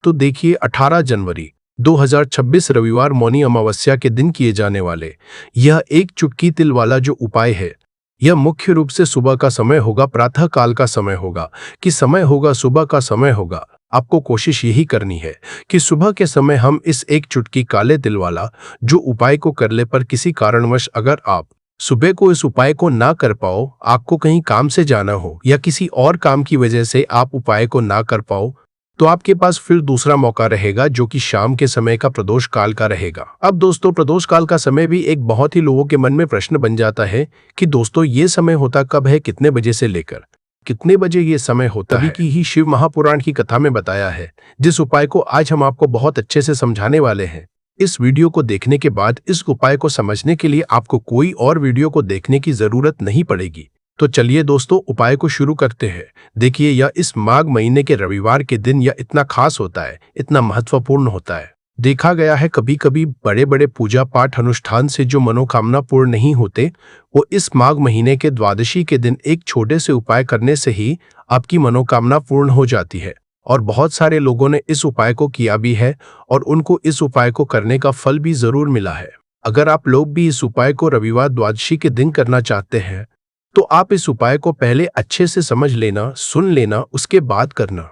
S1: तो देखिए, 18 जनवरी 2026 रविवार मौनी अमावस्या के दिन किए जाने वाले यह एक चुटकी तिल वाला जो उपाय है, यह मुख्य रूप से सुबह का समय होगा, प्रातः काल का समय होगा, कि समय होगा सुबह का समय होगा। आपको कोशिश यही करनी है कि सुबह के समय हम इस एक चुटकी काले तिल वाला जो उपाय को कर ले, पर किसी कारणवश अगर आप सुबह को इस उपाय को ना कर पाओ, आपको कहीं काम से जाना हो या किसी और काम की वजह से आप उपाय को ना कर पाओ, तो आपके पास फिर दूसरा मौका रहेगा जो कि शाम के समय का प्रदोष काल का रहेगा। अब दोस्तों, प्रदोष काल का समय भी एक बहुत ही लोगों के मन में प्रश्न बन जाता है कि दोस्तों ये समय होता कब है, कितने बजे से लेकर कितने बजे ये समय होता है। की ही शिव महापुराण की कथा में बताया है, जिस उपाय को आज हम आपको बहुत अच्छे से समझाने वाले हैं। इस वीडियो को देखने के बाद इस उपाय को समझने के लिए आपको कोई और वीडियो को देखने की जरूरत नहीं पड़ेगी। तो चलिए दोस्तों, उपाय को शुरू करते हैं। देखिए, यह इस माघ महीने के रविवार के दिन यह इतना खास होता है, इतना महत्वपूर्ण होता है। देखा गया है कभी कभी बड़े बड़े पूजा पाठ अनुष्ठान से जो मनोकामना पूर्ण नहीं होते, वो इस माघ महीने के द्वादशी के दिन एक छोटे से उपाय करने से ही आपकी मनोकामना पूर्ण हो जाती है। और बहुत सारे लोगों ने इस उपाय को किया भी है और उनको इस उपाय को करने का फल भी जरूर मिला है। अगर आप लोग भी इस उपाय को रविवार द्वादशी के दिन करना चाहते हैं, तो आप इस उपाय को पहले अच्छे से समझ लेना, सुन लेना, उसके बाद करना।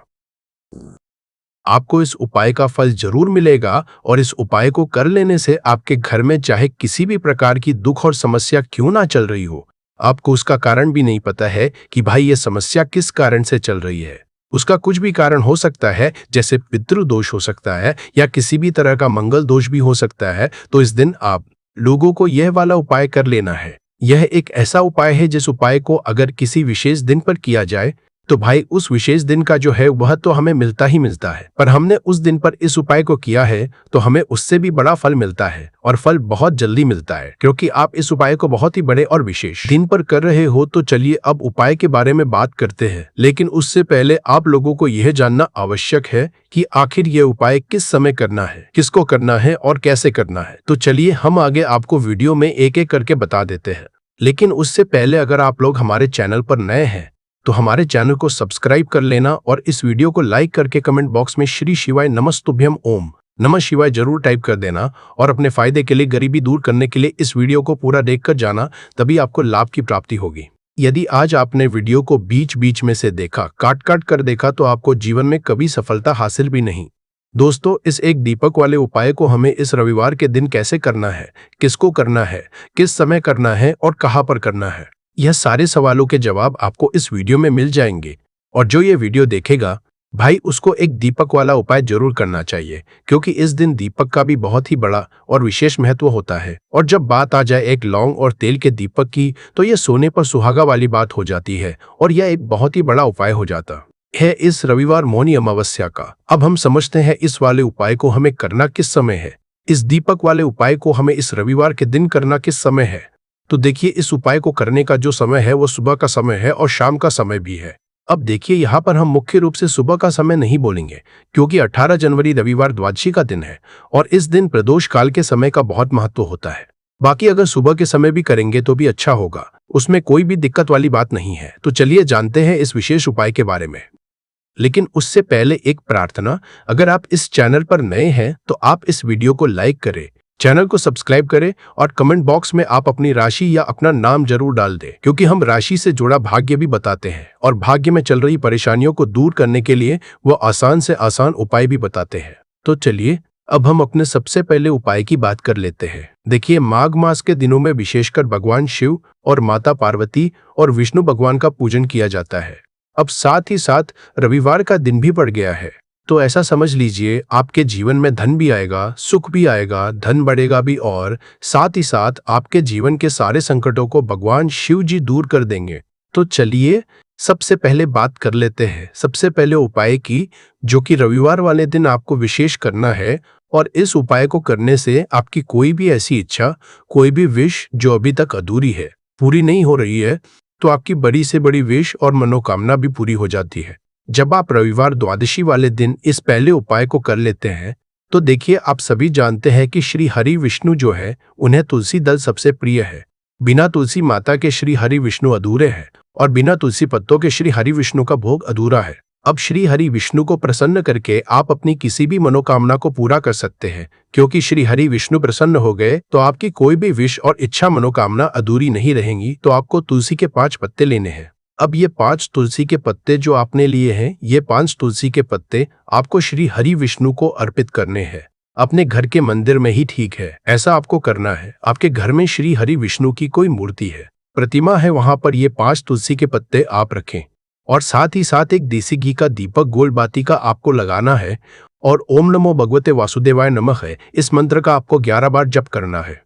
S1: आपको इस उपाय का फल जरूर मिलेगा और इस उपाय को कर लेने से आपके घर में चाहे किसी भी प्रकार की दुख और समस्या क्यों ना चल रही हो, आपको उसका कारण भी नहीं पता है कि भाई ये समस्या किस कारण से चल रही है। उसका कुछ भी कारण हो सकता है, जैसे पितृदोष हो सकता है या किसी भी तरह का मंगल दोष भी हो सकता है। तो इस दिन आप लोगों को यह वाला उपाय कर लेना है। यह एक ऐसा उपाय है जिस उपाय को अगर किसी विशेष दिन पर किया जाए तो भाई उस विशेष दिन का जो है वह तो हमें मिलता ही मिलता है, पर हमने उस दिन पर इस उपाय को किया है तो हमें उससे भी बड़ा फल मिलता है और फल बहुत जल्दी मिलता है, क्योंकि आप इस उपाय को बहुत ही बड़े और विशेष दिन पर कर रहे हो। तो चलिए अब उपाय के बारे में बात करते हैं, लेकिन उससे पहले आप लोगों को यह जानना आवश्यक है कि आखिर यह उपाय किस समय करना है, किसको करना है और कैसे करना है। तो चलिए हम आगे आपको वीडियो में एक एक करके बता देते हैं। लेकिन उससे पहले अगर आप लोग हमारे चैनल पर नए हैं तो हमारे चैनल को सब्सक्राइब कर लेना और इस वीडियो को लाइक करके कमेंट बॉक्स में श्री शिवाय नमस्तुभ्यम ओम नमः शिवाय जरूर टाइप कर देना और अपने फायदे के लिए, गरीबी दूर करने के लिए इस वीडियो को पूरा देखकर जाना, तभी आपको लाभ की प्राप्ति होगी। यदि आज आपने वीडियो को बीच बीच में से देखा, काट काट कर देखा, तो आपको जीवन में कभी सफलता हासिल भी नहीं। दोस्तों, इस एक दीपक वाले उपाय को हमें इस रविवार के दिन कैसे करना है, किसको करना है, किस समय करना है और कहां पर करना है, यह सारे सवालों के जवाब आपको इस वीडियो में मिल जाएंगे। और जो ये वीडियो देखेगा भाई, उसको एक दीपक वाला उपाय जरूर करना चाहिए, क्योंकि इस दिन दीपक का भी बहुत ही बड़ा और विशेष महत्व होता है। और जब बात आ जाए एक लौंग और तेल के दीपक की, तो यह सोने पर सुहागा वाली बात हो जाती है और यह एक बहुत ही बड़ा उपाय हो जाता है इस रविवार मौनी अमावस्या का। अब हम समझते हैं इस वाले उपाय को हमें करना किस समय है। इस दीपक वाले उपाय को हमें इस रविवार के दिन करना किस समय है। तो देखिए, इस उपाय को करने का जो समय है वो सुबह का समय है और शाम का समय भी है। अब देखिए, यहाँ पर हम मुख्य रूप से सुबह का समय नहीं बोलेंगे, क्योंकि 18 जनवरी रविवार द्वादशी का दिन है और इस दिन प्रदोष काल के समय का बहुत महत्व होता है। बाकी अगर सुबह के समय भी करेंगे तो भी अच्छा होगा, उसमें कोई भी दिक्कत वाली बात नहीं है। तो चलिए जानते हैं इस विशेष उपाय के बारे में। लेकिन उससे पहले एक प्रार्थना, अगर आप इस चैनल पर नए हैं तो आप इस वीडियो को लाइक करें, चैनल को सब्सक्राइब करें और कमेंट बॉक्स में आप अपनी राशि या अपना नाम जरूर डाल दें, क्योंकि हम राशि से जुड़ा भाग्य भी बताते हैं और भाग्य में चल रही परेशानियों को दूर करने के लिए वो आसान से आसान उपाय भी बताते हैं। तो चलिए अब हम अपने सबसे पहले उपाय की बात कर लेते हैं। देखिए, माघ मास के दिनों में विशेषकर भगवान शिव और माता पार्वती और विष्णु भगवान का पूजन किया जाता है। अब साथ ही साथ रविवार का दिन भी पड़ गया है, तो ऐसा समझ लीजिए आपके जीवन में धन भी आएगा, सुख भी आएगा, धन बढ़ेगा भी और साथ ही साथ आपके जीवन के सारे संकटों को भगवान शिव जी दूर कर देंगे। तो चलिए सबसे पहले बात कर लेते हैं सबसे पहले उपाय की, जो कि रविवार वाले दिन आपको विशेष करना है। और इस उपाय को करने से आपकी कोई भी ऐसी इच्छा, कोई भी विश जो अभी तक अधूरी है, पूरी नहीं हो रही है, तो आपकी बड़ी से बड़ी विश और मनोकामना भी पूरी हो जाती है। जब आप रविवार द्वादशी वाले दिन इस पहले उपाय को कर लेते हैं, तो देखिए, आप सभी जानते हैं कि श्री हरि विष्णु जो है, उन्हें तुलसी दल सबसे प्रिय है। बिना तुलसी माता के श्री हरि विष्णु अधूरे हैं और बिना तुलसी पत्तों के श्री हरि विष्णु का भोग अधूरा है। अब श्री हरि विष्णु को प्रसन्न करके आप अपनी किसी भी मनोकामना को पूरा कर सकते हैं, क्योंकि श्री हरि विष्णु प्रसन्न हो गए तो आपकी कोई भी विश और इच्छा मनोकामना अधूरी नहीं रहेंगी। तो आपको तुलसी के 5 पत्ते लेने हैं। अब ये 5 तुलसी के पत्ते जो आपने लिए हैं, ये 5 तुलसी के पत्ते आपको श्री हरि विष्णु को अर्पित करने हैं। अपने घर के मंदिर में ही ठीक है, ऐसा आपको करना है। आपके घर में श्री हरि विष्णु की कोई मूर्ति है, प्रतिमा है, वहां पर ये 5 तुलसी के पत्ते आप रखें और साथ ही साथ एक देसी घी का दीपक गोल बाती का आपको लगाना है और ओम नमो भगवते वासुदेवाय नमः है, इस मंत्र का आपको 11 बार जप करना है।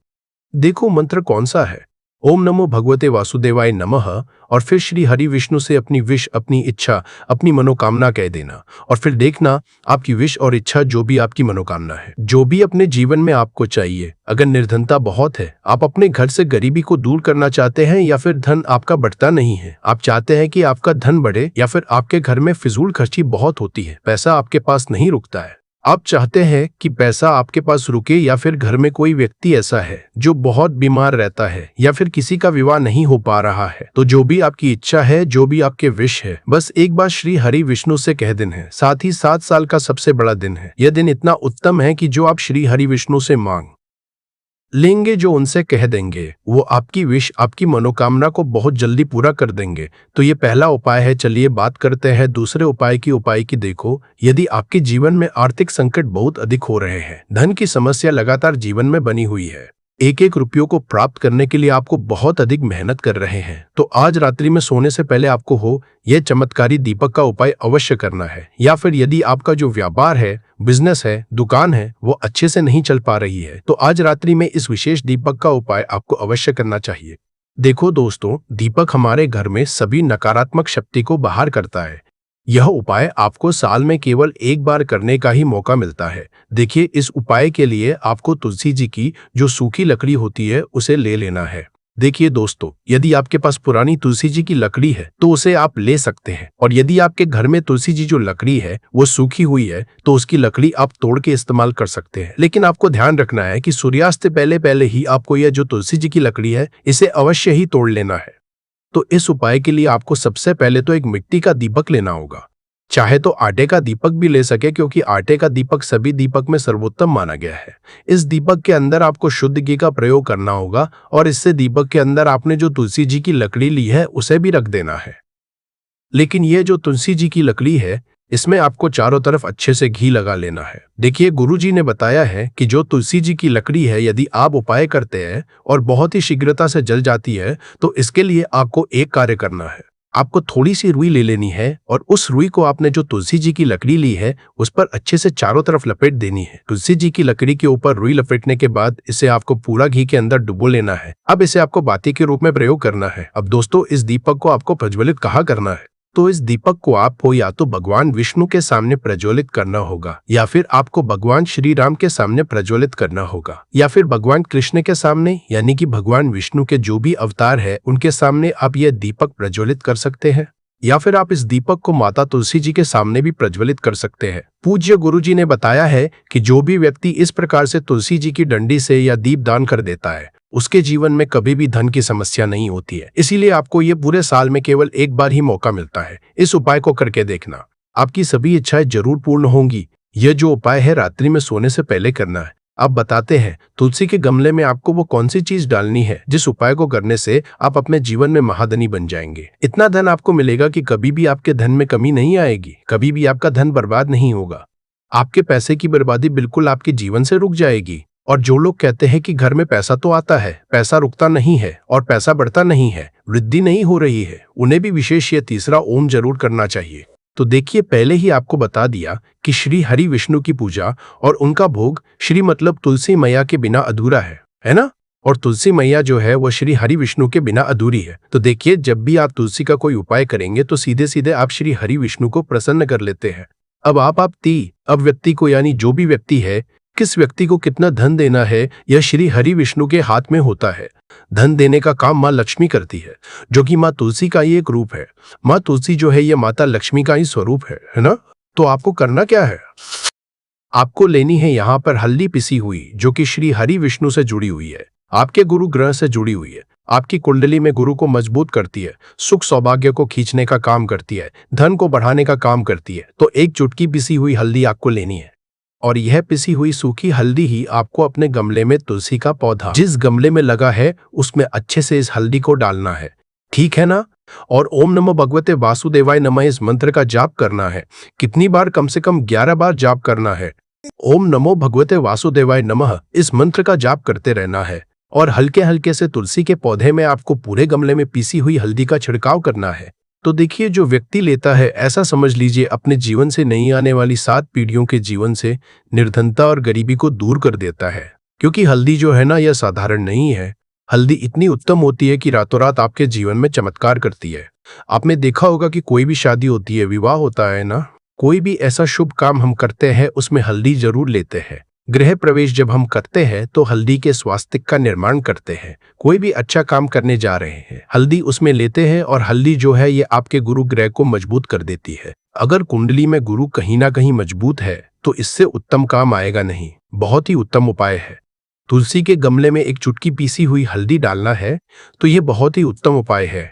S1: देखो मंत्र कौन सा है, ओम नमो भगवते वासुदेवाय नमः, और फिर श्री हरि विष्णु से अपनी विश, अपनी इच्छा, अपनी मनोकामना कह देना और फिर देखना आपकी विश और इच्छा, जो भी आपकी मनोकामना है, जो भी अपने जीवन में आपको चाहिए। अगर निर्धनता बहुत है, आप अपने घर से गरीबी को दूर करना चाहते हैं, या फिर धन आपका बढ़ता नहीं है, आप चाहते हैं कि आपका धन बढ़े, या फिर आपके घर में फिजूल खर्ची बहुत होती है, पैसा आपके पास नहीं रुकता है, आप चाहते हैं कि पैसा आपके पास रुके, या फिर घर में कोई व्यक्ति ऐसा है जो बहुत बीमार रहता है, या फिर किसी का विवाह नहीं हो पा रहा है, तो जो भी आपकी इच्छा है, जो भी आपके विश है, बस एक बार श्री हरि विष्णु से कह दिन है। साथ ही 7 साल का सबसे बड़ा दिन है। यह दिन इतना उत्तम है कि जो आप श्री हरि विष्णु से मांग लेंगे, जो उनसे कह देंगे, वो आपकी विश, आपकी मनोकामना को बहुत जल्दी पूरा कर देंगे। तो ये पहला उपाय है। चलिए बात करते हैं दूसरे उपाय की। देखो, यदि आपके जीवन में आर्थिक संकट बहुत अधिक हो रहे हैं, धन की समस्या लगातार जीवन में बनी हुई है, एक एक रुपयों को प्राप्त करने के लिए आपको बहुत अधिक मेहनत कर रहे हैं, तो आज रात्रि में सोने से पहले आपको यह चमत्कारी दीपक का उपाय अवश्य करना है। या फिर यदि आपका जो व्यापार है, बिजनेस है, दुकान है, वो अच्छे से नहीं चल पा रही है, तो आज रात्रि में इस विशेष दीपक का उपाय आपको अवश्य करना चाहिए। देखो दोस्तों, दीपक हमारे घर में सभी नकारात्मक शक्ति को बाहर करता है। यह उपाय आपको साल में केवल एक बार करने का ही मौका मिलता है। देखिए, इस उपाय के लिए आपको तुलसी जी की जो सूखी लकड़ी होती है, उसे ले लेना है। देखिए दोस्तों, यदि आपके पास पुरानी तुलसी जी की लकड़ी है तो उसे आप ले सकते हैं, और यदि आपके घर में तुलसी जी जो लकड़ी है वो सूखी हुई है, तो उसकी लकड़ी आप तोड़ के इस्तेमाल कर सकते हैं। लेकिन आपको ध्यान रखना है कि सूर्यास्त से पहले पहले ही आपको यह जो तुलसी जी की लकड़ी है, इसे अवश्य ही तोड़ लेना है। तो इस उपाय के लिए आपको सबसे पहले तो एक मिट्टी का दीपक लेना होगा। चाहे तो आटे का दीपक भी ले सके, क्योंकि आटे का दीपक सभी दीपक में सर्वोत्तम माना गया है। इस दीपक के अंदर आपको शुद्ध घी का प्रयोग करना होगा, और इससे दीपक के अंदर आपने जो तुलसी जी की लकड़ी ली है उसे भी रख देना है। लेकिन ये जो तुलसी जी की लकड़ी है, इसमें आपको चारों तरफ अच्छे से घी लगा लेना है। देखिए, गुरुजी ने बताया है कि जो तुलसी जी की लकड़ी है, यदि आप उपाय करते हैं और बहुत ही शीघ्रता से जल जाती है, तो इसके लिए आपको एक कार्य करना है। आपको थोड़ी सी रुई ले लेनी है, और उस रुई को आपने जो तुलसी जी की लकड़ी ली है उस पर अच्छे से चारों तरफ लपेट देनी है। तुलसी जी की लकड़ी के ऊपर रुई लपेटने के बाद इसे आपको पूरा घी के अंदर डुबो लेना है। अब इसे आपको बाती के रूप में प्रयोग करना है। अब दोस्तों, इस दीपक को आपको प्रज्वलित कहाँ करना है? तो इस दीपक को आपको या तो भगवान विष्णु के सामने प्रज्वलित करना होगा, या फिर आपको भगवान श्री राम के सामने प्रज्वलित करना होगा, या फिर भगवान कृष्ण के सामने, यानी कि भगवान विष्णु के जो भी अवतार है उनके सामने आप यह दीपक प्रज्वलित कर सकते हैं। या फिर आप इस दीपक को माता तुलसी जी के सामने भी प्रज्वलित कर सकते हैं। पूज्य गुरुजी ने बताया है कि जो भी व्यक्ति इस प्रकार से तुलसी जी की डंडी से या दीप दान कर देता है, उसके जीवन में कभी भी धन की समस्या नहीं होती है। इसीलिए आपको ये पूरे साल में केवल एक बार ही मौका मिलता है। इस उपाय को करके देखना, आपकी सभी इच्छाएं जरूर पूर्ण होंगी। यह जो उपाय है रात्रि में सोने से पहले करना है। अब बताते हैं, तुलसी के गमले में आपको वो कौन सी चीज डालनी है जिस उपाय को करने से आप अपने जीवन में महाधनी बन जाएंगे। इतना धन आपको मिलेगा कि कभी भी आपके धन में कमी नहीं आएगी, कभी भी आपका धन बर्बाद नहीं होगा। आपके पैसे की बर्बादी बिल्कुल आपके जीवन से रुक जाएगी। और जो लोग कहते हैं कि घर में पैसा तो आता है, पैसा रुकता नहीं है और पैसा बढ़ता नहीं है, वृद्धि नहीं हो रही है, उन्हें भी विशेष ये तीसरा ओम जरूर करना चाहिए। तो देखिए, पहले ही आपको बता दिया कि श्री हरि विष्णु की पूजा और उनका भोग श्री मतलब तुलसी मैया के बिना अधूरा है ना? और तुलसी मैया जो है वो श्री हरि विष्णु के बिना अधूरी है। तो देखिए, जब भी आप तुलसी का कोई उपाय करेंगे तो सीधे सीधे आप श्री हरि विष्णु को प्रसन्न कर लेते हैं। अब व्यक्ति को, यानी जो भी व्यक्ति है, किस व्यक्ति को कितना धन देना है, यह श्री हरि विष्णु के हाथ में होता है। धन देने का काम माँ लक्ष्मी करती है, जो कि माँ तुलसी का ही एक रूप है। माँ तुलसी जो है यह माता लक्ष्मी का ही स्वरूप है ना। तो आपको करना क्या है, आपको लेनी है यहाँ पर हल्दी पिसी हुई, जो कि श्री हरि विष्णु से जुड़ी हुई है, आपके गुरु ग्रह से जुड़ी हुई है, आपकी कुंडली में गुरु को मजबूत करती है, सुख सौभाग्य को खींचने का काम करती है, धन को बढ़ाने का काम करती है। तो एक चुटकी पिसी हुई हल्दी आपको लेनी है, और यह पिसी हुई सूखी हल्दी ही आपको अपने गमले में, तुलसी का पौधा जिस गमले में लगा है उसमें अच्छे से इस हल्दी को डालना है, ठीक है ना। और ओम नमो भगवते वासुदेवाय नमः इस मंत्र का जाप करना है। कितनी बार? कम से कम 11 बार जाप करना है। ओम नमो भगवते वासुदेवाय नमः इस मंत्र का जाप करते रहना है, और हल्के हल्के से तुलसी के पौधे में आपको पूरे गमले में पीसी हुई हल्दी का छिड़काव करना है। तो देखिए, जो व्यक्ति लेता है, ऐसा समझ लीजिए अपने जीवन से नहीं आने वाली 7 पीढ़ियों के जीवन से निर्धनता और गरीबी को दूर कर देता है। क्योंकि हल्दी जो है ना, यह साधारण नहीं है। हल्दी इतनी उत्तम होती है कि रातों रात आपके जीवन में चमत्कार करती है। आपने देखा होगा कि कोई भी शादी होती है, विवाह होता है ना, कोई भी ऐसा शुभ काम हम करते हैं उसमें हल्दी जरूर लेते हैं। गृह प्रवेश जब हम करते हैं तो हल्दी के स्वास्तिक का निर्माण करते हैं। कोई भी अच्छा काम करने जा रहे हैं, हल्दी उसमें लेते हैं, और हल्दी जो है ये आपके गुरु ग्रह को मजबूत कर देती है। अगर कुंडली में गुरु कहीं ना कहीं मजबूत है तो इससे उत्तम काम आएगा नहीं। बहुत ही उत्तम उपाय है। तुलसी के गमले में एक चुटकी पीसी हुई हल्दी डालना है, तो ये बहुत ही उत्तम उपाय है।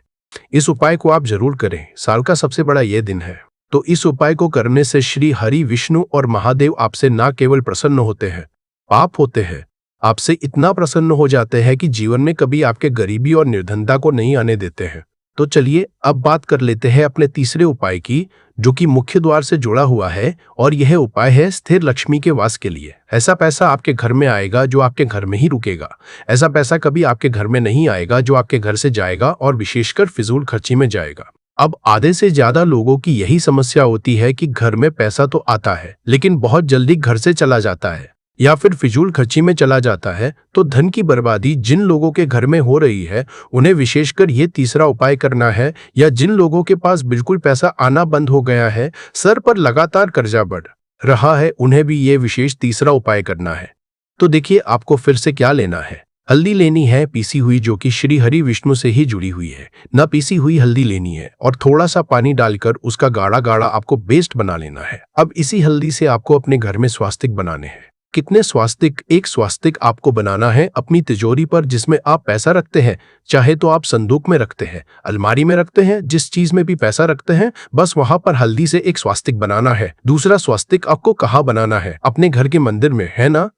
S1: इस उपाय को आप जरूर करें। साल का सबसे बड़ा ये दिन है, तो इस उपाय को करने से श्री हरि विष्णु और महादेव आपसे ना केवल प्रसन्न होते हैं, पाप होते हैं, आपसे इतना प्रसन्न हो जाते हैं कि जीवन में कभी आपके गरीबी और निर्धनता को नहीं आने देते हैं। तो चलिए अब बात कर लेते हैं अपने तीसरे उपाय की, जो कि मुख्य द्वार से जुड़ा हुआ है, और यह उपाय है स्थिर लक्ष्मी के वास के लिए। ऐसा पैसा आपके घर में आएगा जो आपके घर में ही रुकेगा। ऐसा पैसा कभी आपके घर में नहीं आएगा जो आपके घर से जाएगा और विशेषकर फिजूल खर्ची में जाएगा। अब आधे से ज्यादा लोगों की यही समस्या होती है कि घर में पैसा तो आता है लेकिन बहुत जल्दी घर से चला जाता है, या फिर फिजूल खर्ची में चला जाता है। तो धन की बर्बादी जिन लोगों के घर में हो रही है उन्हें विशेषकर ये तीसरा उपाय करना है, या जिन लोगों के पास बिल्कुल पैसा आना बंद हो गया है, सर पर लगातार कर्जा बढ़ रहा है, उन्हें भी ये विशेष तीसरा उपाय करना है। तो देखिए, आपको फिर से क्या लेना है। हल्दी लेनी है पीसी हुई, जो कि श्री हरि विष्णु से ही जुड़ी हुई है। ना पीसी हुई हल्दी लेनी है, और थोड़ा सा पानी डालकर उसका गाढ़ा गाढ़ा आपको पेस्ट बना लेना है। अब इसी हल्दी से आपको अपने घर में स्वास्तिक बनाने हैं। कितने स्वास्तिक? एक स्वास्तिक आपको बनाना है अपनी तिजोरी पर, जिसमें आप पैसा रखते हैं। चाहे तो आप संदूक में रखते हैं, अलमारी में रखते हैं, जिस चीज में भी पैसा रखते हैं, बस वहां पर हल्दी से एक स्वास्तिक बनाना है। दूसरा स्वास्तिक आपको कहाँ बनाना है? अपने घर के मंदिर में, है ना।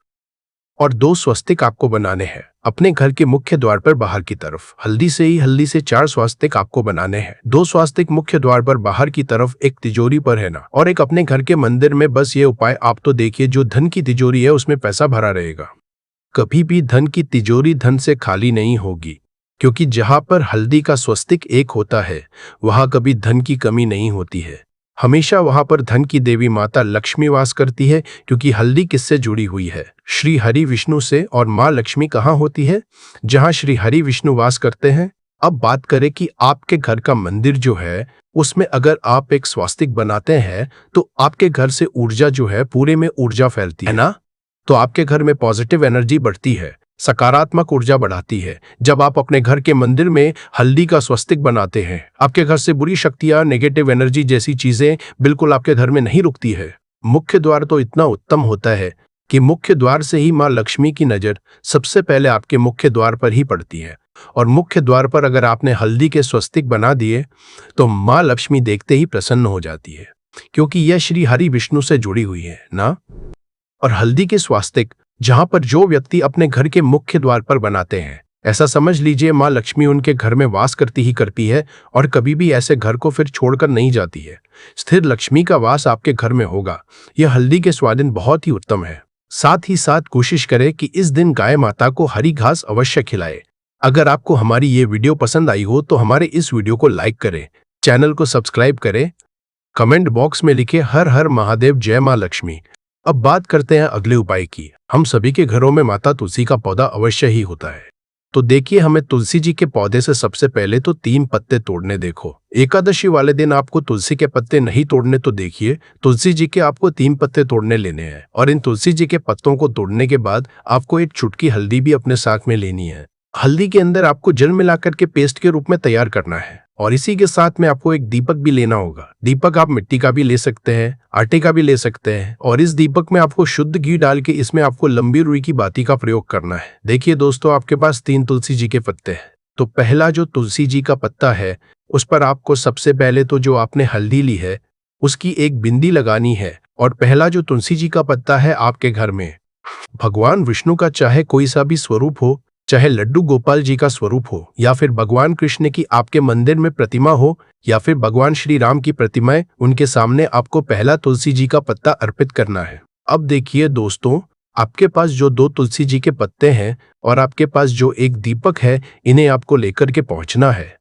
S1: और 2 स्वस्तिक आपको बनाने हैं अपने घर के मुख्य द्वार पर बाहर की तरफ। हल्दी से 4 स्वास्तिक आपको बनाने हैं। 2 स्वास्तिक मुख्य द्वार पर बाहर की तरफ, एक तिजोरी पर, है ना, और एक अपने घर के मंदिर में। बस ये उपाय आप तो देखिए, जो धन की तिजोरी है उसमें पैसा भरा रहेगा। कभी भी धन की तिजोरी धन से खाली नहीं होगी, क्योंकि जहां पर हल्दी का स्वस्तिक एक होता है वहां कभी धन की कमी नहीं होती है। हमेशा वहां पर धन की देवी माता लक्ष्मी वास करती है, क्योंकि हल्दी किससे जुड़ी हुई है? श्री हरि विष्णु से। और माँ लक्ष्मी कहाँ होती है? जहाँ श्री हरि विष्णु वास करते हैं। अब बात करें कि आपके घर का मंदिर जो है उसमें अगर आप एक स्वास्तिक बनाते हैं तो आपके घर से ऊर्जा जो है, पूरे में ऊर्जा फैलती है ना। तो आपके घर में पॉजिटिव एनर्जी बढ़ती है, सकारात्मक ऊर्जा बढ़ाती है। जब आप अपने घर के मंदिर में हल्दी का स्वस्तिक बनाते हैं, आपके घर से बुरी शक्तियां, नेगेटिव एनर्जी जैसी चीजें बिल्कुल आपके घर में नहीं रुकती है। मुख्य द्वार तो इतना उत्तम होता है कि मुख्य द्वार से ही माँ लक्ष्मी की नजर सबसे पहले आपके मुख्य द्वार पर ही पड़ती है। और मुख्य द्वार पर अगर आपने हल्दी के स्वस्तिक बना दिए तो माँ लक्ष्मी देखते ही प्रसन्न हो जाती है, क्योंकि यह श्री हरि विष्णु से जुड़ी हुई है ना। और हल्दी के स्वास्तिक जहां पर जो व्यक्ति अपने घर के मुख्य द्वार पर बनाते हैं, ऐसा समझ लीजिए माँ लक्ष्मी उनके घर में वास करती है, और कभी भी ऐसे घर को फिर छोड़कर नहीं जाती है। स्थिर लक्ष्मी का वास आपके घर में होगा। यह हल्दी के स्वादिन बहुत ही उत्तम है। साथ ही साथ कोशिश करें कि इस दिन गाय माता को हरी घास अवश्य खिलाए। अगर आपको हमारी ये वीडियो पसंद आई हो तो हमारे इस वीडियो को लाइक करें, चैनल को सब्सक्राइब करें, कमेंट बॉक्स में लिखे हर हर महादेव, जय माँ लक्ष्मी। अब बात करते हैं अगले उपाय की। हम सभी के घरों में माता तुलसी का पौधा अवश्य ही होता है। तो देखिए, हमें तुलसी जी के पौधे से सबसे पहले तो 3 पत्ते तोड़ने देखो। एकादशी वाले दिन आपको तुलसी के पत्ते नहीं तोड़ने, तो देखिए तुलसी जी के आपको 3 पत्ते तोड़ने लेने हैं और इन तुलसी जी के पत्तों को तोड़ने के बाद आपको एक चुटकी हल्दी भी अपने साथ में लेनी है। हल्दी के अंदर आपको जल मिलाकर के पेस्ट के रूप में तैयार करना है और इसी के साथ में आपको एक दीपक भी लेना होगा। दीपक आप मिट्टी का भी ले सकते हैं, आटे का भी ले सकते हैं और इस दीपक में आपको शुद्ध घी डाल के इसमें आपको लंबी रुई की बाती का प्रयोग करना है। देखिए दोस्तों, आपके पास 3 तुलसी जी के पत्ते हैं। तो पहला जो तुलसी जी का पत्ता है उस पर आपको सबसे पहले तो जो आपने हल्दी ली है उसकी एक बिंदी लगानी है और पहला जो तुलसी जी का पत्ता है आपके घर में भगवान विष्णु का चाहे कोई सा भी स्वरूप हो, चाहे लड्डू गोपाल जी का स्वरूप हो या फिर भगवान कृष्ण की आपके मंदिर में प्रतिमा हो या फिर भगवान श्री राम की प्रतिमाएं, उनके सामने आपको पहला तुलसी जी का पत्ता अर्पित करना है। अब देखिए दोस्तों, आपके पास जो 2 तुलसी जी के पत्ते हैं और आपके पास जो एक दीपक है, इन्हें आपको लेकर के पहुंचना है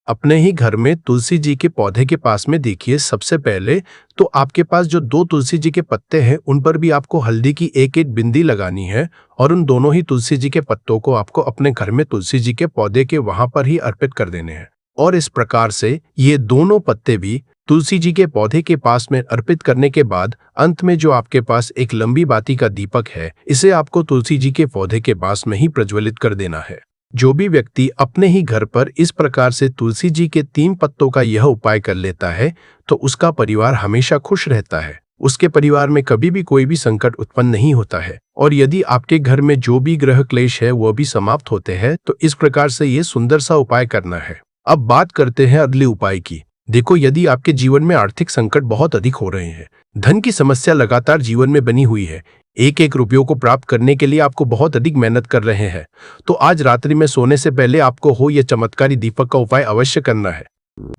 S1: अपने ही घर में तुलसी जी के पौधे के पास में। देखिए, सबसे पहले तो आपके पास जो 2 तुलसी जी के पत्ते हैं उन पर भी आपको हल्दी की एक बिंदी लगानी है और उन दोनों ही तुलसी जी के पत्तों को आपको अपने घर में तुलसी जी के पौधे के वहां पर ही अर्पित कर देने हैं। और इस प्रकार से ये दोनों पत्ते भी तुलसी जी के पौधे के पास में अर्पित करने के बाद अंत में जो आपके पास एक लंबी बाती का दीपक है, इसे आपको तुलसी जी के पौधे के पास में ही प्रज्वलित कर देना है। जो भी व्यक्ति अपने ही घर पर इस प्रकार से तुलसी जी के 3 पत्तों का यह उपाय कर लेता है तो उसका परिवार हमेशा खुश रहता है। उसके परिवार में कभी भी कोई भी संकट उत्पन्न नहीं होता है और यदि आपके घर में जो भी ग्रह क्लेश है वह भी समाप्त होते हैं। तो इस प्रकार से ये सुंदर सा उपाय करना है। अब बात करते हैं अगले उपाय की। देखो, यदि आपके जीवन में आर्थिक संकट बहुत अधिक हो रहे हैं, धन की समस्या लगातार जीवन में बनी हुई है, एक रुपयों को प्राप्त करने के लिए आपको बहुत अधिक मेहनत कर रहे हैं, तो आज रात्रि में सोने से पहले आपको हो यह चमत्कारी दीपक का उपाय अवश्य करना है।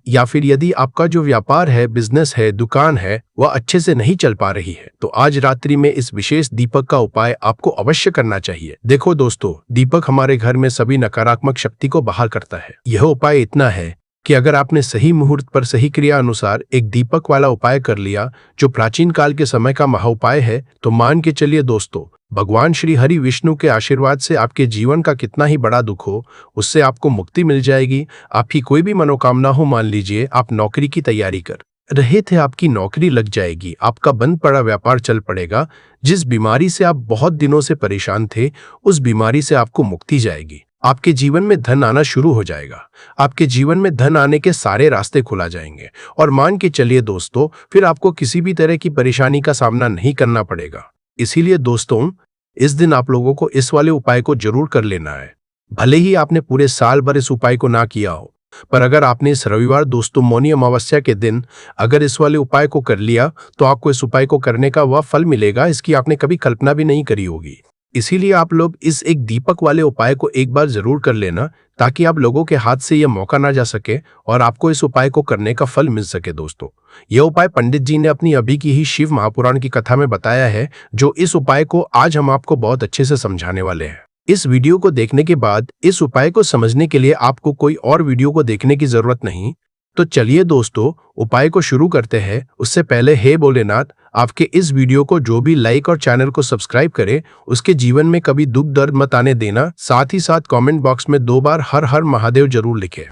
S1: या फिर यदि आपका जो व्यापार है, बिजनेस है, दुकान है, वह अच्छे से नहीं चल पा रही है, तो आज रात्रि में इस विशेष दीपक का उपाय आपको अवश्य करना चाहिए। देखो दोस्तों, दीपक हमारे घर में सभी नकारात्मक शक्ति को बाहर करता है। यह उपाय इतना है कि अगर आपने सही मुहूर्त पर सही क्रिया अनुसार एक दीपक वाला उपाय कर लिया जो प्राचीन काल के समय का महाउपाय है, तो मान के चलिए दोस्तों, भगवान श्री हरि विष्णु के आशीर्वाद से आपके जीवन का कितना ही बड़ा दुख हो, उससे आपको मुक्ति मिल जाएगी। आपकी कोई भी मनोकामना हो, मान लीजिए आप नौकरी की तैयारी कर रहे थे, आपकी नौकरी लग जाएगी, आपका बंद पड़ा व्यापार चल पड़ेगा, जिस बीमारी से आप बहुत दिनों से परेशान थे उस बीमारी से आपको मुक्ति जाएगी, आपके जीवन में धन आना शुरू हो जाएगा, आपके जीवन में धन आने के सारे रास्ते खुला जाएंगे और मान के चलिए दोस्तों, फिर आपको किसी भी तरह की परेशानी का सामना नहीं करना पड़ेगा। इसीलिए दोस्तों, इस दिन आप लोगों को इस वाले उपाय को जरूर कर लेना है। भले ही आपने पूरे साल भर इस उपाय को ना किया हो, पर अगर आपने इस रविवार दोस्तों मौनी अमावस्या के दिन अगर इस वाले उपाय को कर लिया तो आपको इस उपाय को करने का वह फल मिलेगा, इसकी आपने कभी कल्पना भी नहीं करी होगी। इसीलिए आप लोग इस एक दीपक वाले उपाय को एक बार जरूर कर लेना, ताकि आप लोगों के हाथ से यह मौका ना जा सके और आपको इस उपाय को करने का फल मिल सके। दोस्तों, यह उपाय पंडित जी ने अपनी अभी की ही शिव महापुराण की कथा में बताया है, जो इस उपाय को आज हम आपको बहुत अच्छे से समझाने वाले हैं। इस वीडियो को देखने के बाद इस उपाय को समझने के लिए आपको कोई और वीडियो को देखने की जरूरत नहीं। तो चलिए दोस्तों, उपाय को शुरू करते हैं। उससे पहले हे भोलेनाथ, आपके इस वीडियो को जो भी लाइक और चैनल को सब्सक्राइब करे उसके जीवन में कभी दुख दर्द मत आने देना। साथ ही साथ कमेंट बॉक्स में 2 बार हर हर महादेव जरूर लिखें,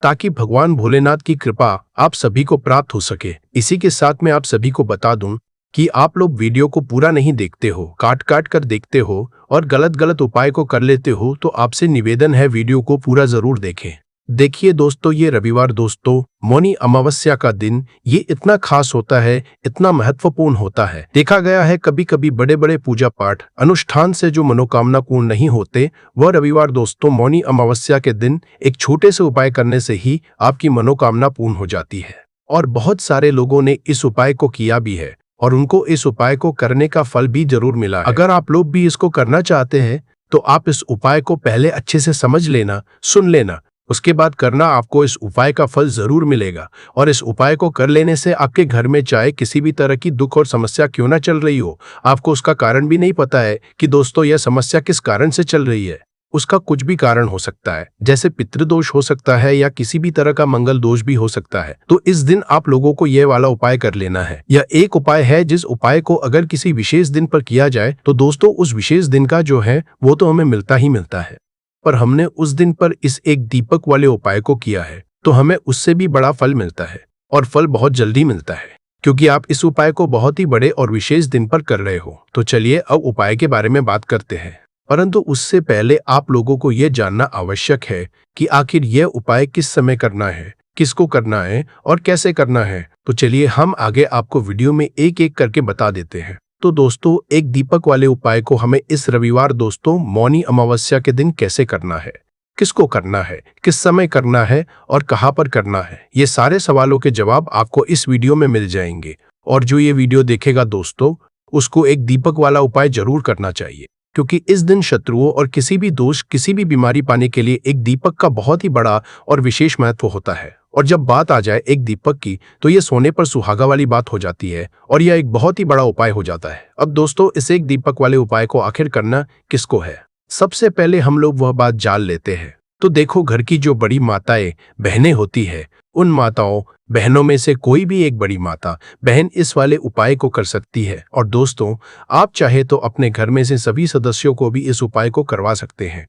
S1: ताकि भगवान भोलेनाथ की कृपा आप सभी को प्राप्त हो सके। इसी के साथ मैं आप सभी को बता दूं कि आप लोग वीडियो को पूरा नहीं देखते हो, काट काट कर देखते हो और गलत उपाय को कर लेते हो, तो आपसे निवेदन है वीडियो को पूरा जरूर देखें। देखिए दोस्तों, ये रविवार दोस्तों मौनी अमावस्या का दिन ये इतना खास होता है, इतना महत्वपूर्ण होता है। देखा गया है कभी कभी बड़े बड़े पूजा पाठ अनुष्ठान से जो मनोकामना पूर्ण नहीं होते, वह रविवार दोस्तों मौनी अमावस्या के दिन एक छोटे से उपाय करने से ही आपकी मनोकामना पूर्ण हो जाती है। और बहुत सारे लोगों ने इस उपाय को किया भी है और उनको इस उपाय को करने का फल भी जरूर मिला है। अगर आप लोग भी इसको करना चाहते हैं तो आप इस उपाय को पहले अच्छे से समझ लेना, सुन लेना, उसके बाद करना, आपको इस उपाय का फल जरूर मिलेगा। और इस उपाय को कर लेने से आपके घर में चाहे किसी भी तरह की दुख और समस्या क्यों ना चल रही हो, आपको उसका कारण भी नहीं पता है कि दोस्तों यह समस्या किस कारण से चल रही है, उसका कुछ भी कारण हो सकता है, जैसे पितृदोष हो सकता है या किसी भी तरह का मंगल दोष भी हो सकता है। तो इस दिन आप लोगों को यह वाला उपाय कर लेना है। यह एक उपाय है जिस उपाय को अगर किसी विशेष दिन पर किया जाए तो दोस्तों उस विशेष दिन का जो है वो तो हमें मिलता ही मिलता है। पर हमने उस दिन पर इस एक दीपक वाले उपाय को किया है तो हमें उससे भी बड़ा फल मिलता है, और फल बहुत जल्दी मिलता है, क्योंकि आप इस उपाय को बहुत ही बड़े और विशेष दिन पर कर रहे हो। तो चलिए अब उपाय के बारे में बात करते हैं, परंतु उससे पहले आप लोगों को यह जानना आवश्यक है कि आखिर यह उपाय किस समय करना है, किसको करना है और कैसे करना है। तो चलिए हम आगे आपको वीडियो में एक एक करके बता देते हैं। तो दोस्तों, एक दीपक वाले उपाय को हमें इस रविवार दोस्तों मौनी अमावस्या के दिन कैसे करना है, किसको करना है, किस समय करना है और कहां पर करना है, ये सारे सवालों के जवाब आपको इस वीडियो में मिल जाएंगे। और जो ये वीडियो देखेगा दोस्तों, उसको एक दीपक वाला उपाय जरूर करना चाहिए, क्योंकि इस दिन शत्रुओं और किसी भी दोष, किसी भी बीमारी पाने के लिए एक दीपक का बहुत ही बड़ा और विशेष महत्व होता है। और जब बात आ जाए एक दीपक की, तो ये सोने पर सुहागा वाली बात हो जाती है और यह एक बहुत ही बड़ा उपाय हो जाता है। अब दोस्तों, इस एक दीपक वाले उपाय को आखिर करना किसको है, सबसे पहले हम लोग वह बात जान लेते हैं। तो देखो, घर की जो बड़ी माताएं बहनें होती है, उन माताओं बहनों में से कोई भी एक बड़ी माता बहन इस वाले उपाय को कर सकती है। और दोस्तों, आप चाहे तो अपने घर में से सभी सदस्यों को भी इस उपाय को करवा सकते हैं।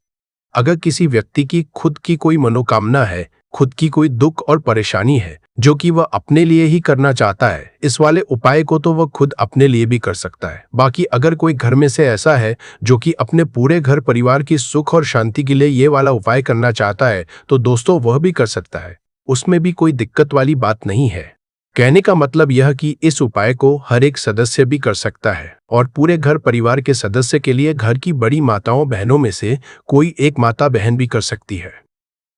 S1: अगर किसी व्यक्ति की खुद की कोई मनोकामना है, खुद की कोई दुख और परेशानी है जो कि वह अपने लिए ही करना चाहता है, इस वाले उपाय को तो वह खुद अपने लिए भी कर सकता है। बाकी अगर कोई घर में से ऐसा है जो कि अपने पूरे घर परिवार की सुख और शांति के लिए ये वाला उपाय करना चाहता है, तो दोस्तों वह भी कर सकता है, उसमें भी कोई दिक्कत वाली बात नहीं है। कहने का मतलब यह कि इस उपाय को हर एक सदस्य भी कर सकता है, और पूरे घर परिवार के सदस्य के लिए घर की बड़ी माताओं बहनों में से कोई एक माता बहन भी कर सकती है।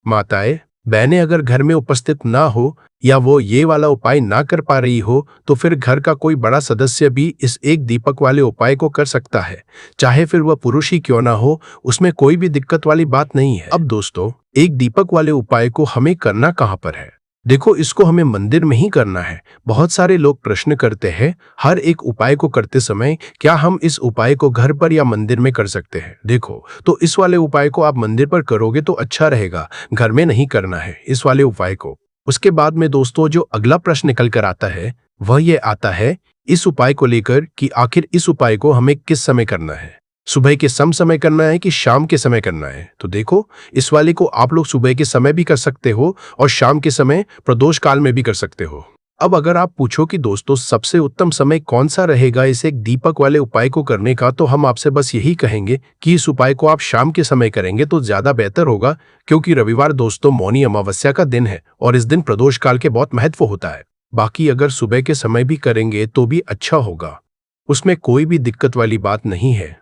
S1: माताएं बहनें अगर घर में उपस्थित ना हो या वो ये वाला उपाय ना कर पा रही हो, तो फिर घर का कोई बड़ा सदस्य भी इस एक दीपक वाले उपाय को कर सकता है, चाहे फिर वह पुरुष ही क्यों ना हो, उसमें कोई भी दिक्कत वाली बात नहीं है। अब दोस्तों, एक दीपक वाले उपाय को हमें करना कहाँ पर है? देखो, इसको हमें मंदिर में ही करना है। बहुत सारे लोग प्रश्न करते हैं हर एक उपाय को करते समय, क्या हम इस उपाय को घर पर या मंदिर में कर सकते हैं? देखो, तो इस वाले उपाय को आप मंदिर पर करोगे तो अच्छा रहेगा, घर में नहीं करना है इस वाले उपाय को। उसके बाद में दोस्तों, जो अगला प्रश्न निकल कर आता है वह ये आता है इस उपाय को लेकर कि आखिर इस उपाय को हमें किस समय करना है, सुबह के समय करना है कि शाम के समय करना है? तो देखो, इस वाले को आप लोग सुबह के समय भी कर सकते हो और शाम के समय प्रदोष काल में भी कर सकते हो। अब अगर आप पूछो कि दोस्तों सबसे उत्तम समय कौन सा रहेगा इस एक दीपक वाले उपाय को करने का, तो हम आपसे बस यही कहेंगे कि इस उपाय को आप शाम के समय करेंगे तो ज्यादा बेहतर होगा, क्योंकि रविवार दोस्तों मौनी अमावस्या का दिन है और इस दिन प्रदोष काल के बहुत महत्व होता है। बाकी अगर सुबह के समय भी करेंगे तो भी अच्छा होगा, उसमें कोई भी दिक्कत वाली बात नहीं है।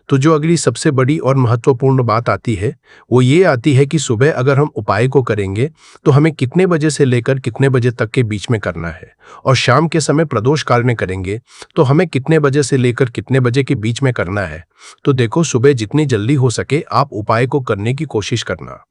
S1: तो जो अगली सबसे बड़ी और महत्वपूर्ण बात आती है वो ये आती है कि सुबह अगर हम उपाय को करेंगे तो हमें कितने बजे से लेकर कितने बजे तक के बीच में करना है, और शाम के समय प्रदोष काल में करेंगे तो हमें कितने बजे से लेकर कितने बजे के बीच में करना है। तो देखो, सुबह जितनी जल्दी हो सके आप उपाय को करने की कोशिश करना।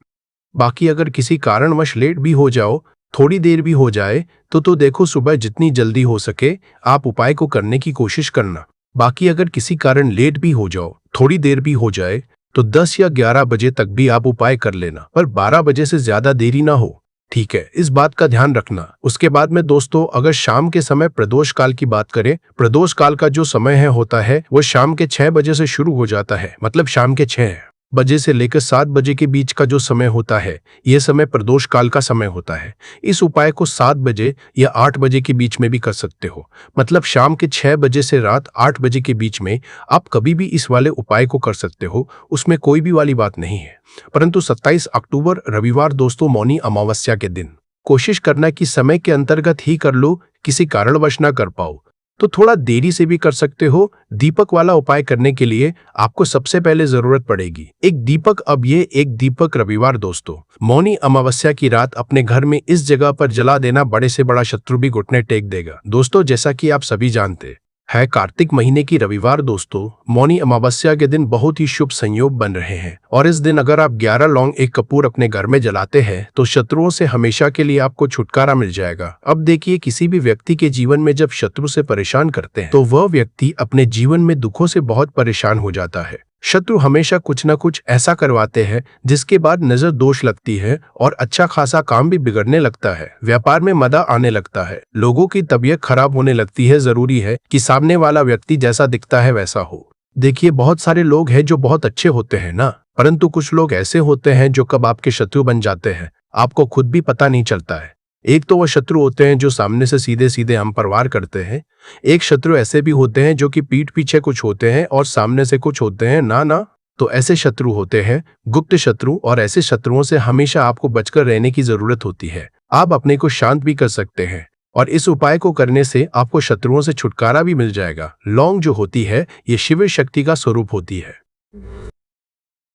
S1: बाकी अगर किसी कारणवश लेट भी हो जाओ, थोड़ी देर भी हो जाए, तो देखो सुबह जितनी जल्दी हो सके आप उपाय को करने की कोशिश करना। बाकी अगर किसी कारण लेट भी हो जाओ, थोड़ी देर भी हो जाए, तो 10 या 11 बजे तक भी आप उपाय कर लेना, पर 12 बजे से ज्यादा देरी ना हो, ठीक है? इस बात का ध्यान रखना। उसके बाद में दोस्तों, अगर शाम के समय प्रदोष काल की बात करें, प्रदोष काल का जो समय है होता है वो शाम के 6 बजे से शुरू हो जाता है, मतलब शाम के 6 बजे से लेकर 7 बजे के बीच का जो समय होता है, यह समय प्रदोष काल का समय होता है। इस उपाय को 7 बजे या 8 बजे के बीच में भी कर सकते हो, मतलब शाम के 6 बजे से रात 8 बजे के बीच में आप कभी भी इस वाले उपाय को कर सकते हो, उसमें कोई भी वाली बात नहीं है। परंतु 27 अक्टूबर रविवार दोस्तों मौनी अमावस्या के दिन कोशिश करना कि समय के अंतर्गत ही कर लो, किसी कारणवश ना कर पाओ तो थोड़ा देरी से भी कर सकते हो। दीपक वाला उपाय करने के लिए आपको सबसे पहले जरूरत पड़ेगी एक दीपक। अब ये एक दीपक रविवार दोस्तों मौनी अमावस्या की रात अपने घर में इस जगह पर जला देना, बड़े से बड़ा शत्रु भी घुटने टेक देगा। दोस्तों जैसा कि आप सभी जानते है, कार्तिक महीने की रविवार दोस्तों मौनी अमावस्या के दिन बहुत ही शुभ संयोग बन रहे हैं, और इस दिन अगर आप 11 लौंग एक कपूर अपने घर में जलाते हैं तो शत्रुओं से हमेशा के लिए आपको छुटकारा मिल जाएगा। अब देखिए, किसी भी व्यक्ति के जीवन में जब शत्रु से परेशान करते हैं तो वह व्यक्ति अपने जीवन में दुखों से बहुत परेशान हो जाता है। शत्रु हमेशा कुछ न कुछ ऐसा करवाते हैं जिसके बाद नजर दोष लगती है और अच्छा खासा काम भी बिगड़ने लगता है, व्यापार में मदा आने लगता है, लोगों की तबीयत खराब होने लगती है। जरूरी है कि सामने वाला व्यक्ति जैसा दिखता है वैसा हो। देखिए, बहुत सारे लोग हैं जो बहुत अच्छे होते हैं ना, परंतु कुछ लोग ऐसे होते हैं जो कब आपके शत्रु बन जाते हैं आपको खुद भी पता नहीं चलता है। एक तो वो शत्रु होते हैं जो सामने से सीधे सीधे हम पर वार करते हैं। एक शत्रु ऐसे भी होते हैं जो कि पीठ पीछे कुछ होते हैं और सामने से कुछ होते हैं ना ना। तो ऐसे शत्रु होते हैं गुप्त शत्रु, और ऐसे शत्रुओं से हमेशा आपको बचकर रहने की जरूरत होती है। आप अपने को शांत भी कर सकते हैं और इस उपाय को करने से आपको शत्रुओं से छुटकारा भी मिल जाएगा। लौंग जो होती है ये शिव शक्ति का स्वरूप होती है,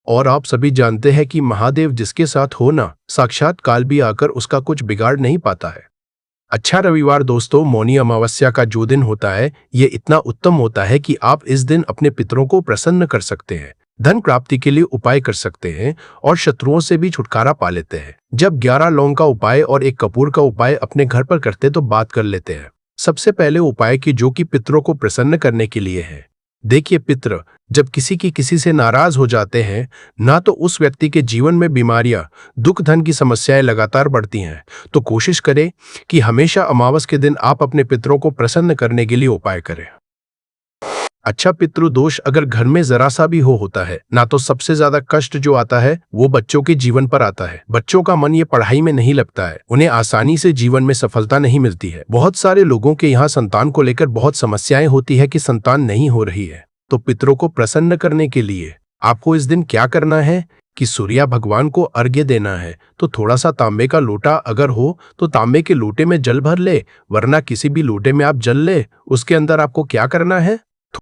S1: और आप सभी जानते हैं कि महादेव जिसके साथ हो ना, साक्षात काल भी आकर उसका कुछ बिगाड़ नहीं पाता है। अच्छा रविवार दोस्तों, मौनी अमावस्या का जो दिन होता है ये इतना उत्तम होता है कि आप इस दिन अपने पितरों को प्रसन्न कर सकते हैं, धन प्राप्ति के लिए उपाय कर सकते हैं और शत्रुओं से भी छुटकारा पा लेते हैं। जब 11 लौंग का उपाय और एक कपूर का उपाय अपने घर पर करते तो बात कर लेते हैं। सबसे पहले उपाय की जो कि पितरों को प्रसन्न करने के लिए है। देखिए, पितृ जब किसी से नाराज हो जाते हैं ना, तो उस व्यक्ति के जीवन में बीमारियां, दुख, धन की समस्याएं लगातार बढ़ती हैं। तो कोशिश करें कि हमेशा अमावस के दिन आप अपने पितरों को प्रसन्न करने के लिए उपाय करें। अच्छा, पितृ दोष अगर घर में जरा सा भी होता है ना, तो सबसे ज्यादा कष्ट जो आता है वो बच्चों के जीवन पर आता है। बच्चों का मन ये पढ़ाई में नहीं लगता है, उन्हें आसानी से जीवन में सफलता नहीं मिलती है। बहुत सारे लोगों के यहाँ संतान को लेकर बहुत समस्याएं होती है कि संतान नहीं हो रही है। तो पितरों को प्रसन्न करने के लिए आपको इस दिन क्या करना है कि सूर्य भगवान को अर्घ्य देना है। तो थोड़ा सा तांबे का लोटा अगर हो तो तांबे के लोटे में जल भर ले, वरना किसी भी लोटे में आप जल ले। उसके अंदर आपको क्या करना है,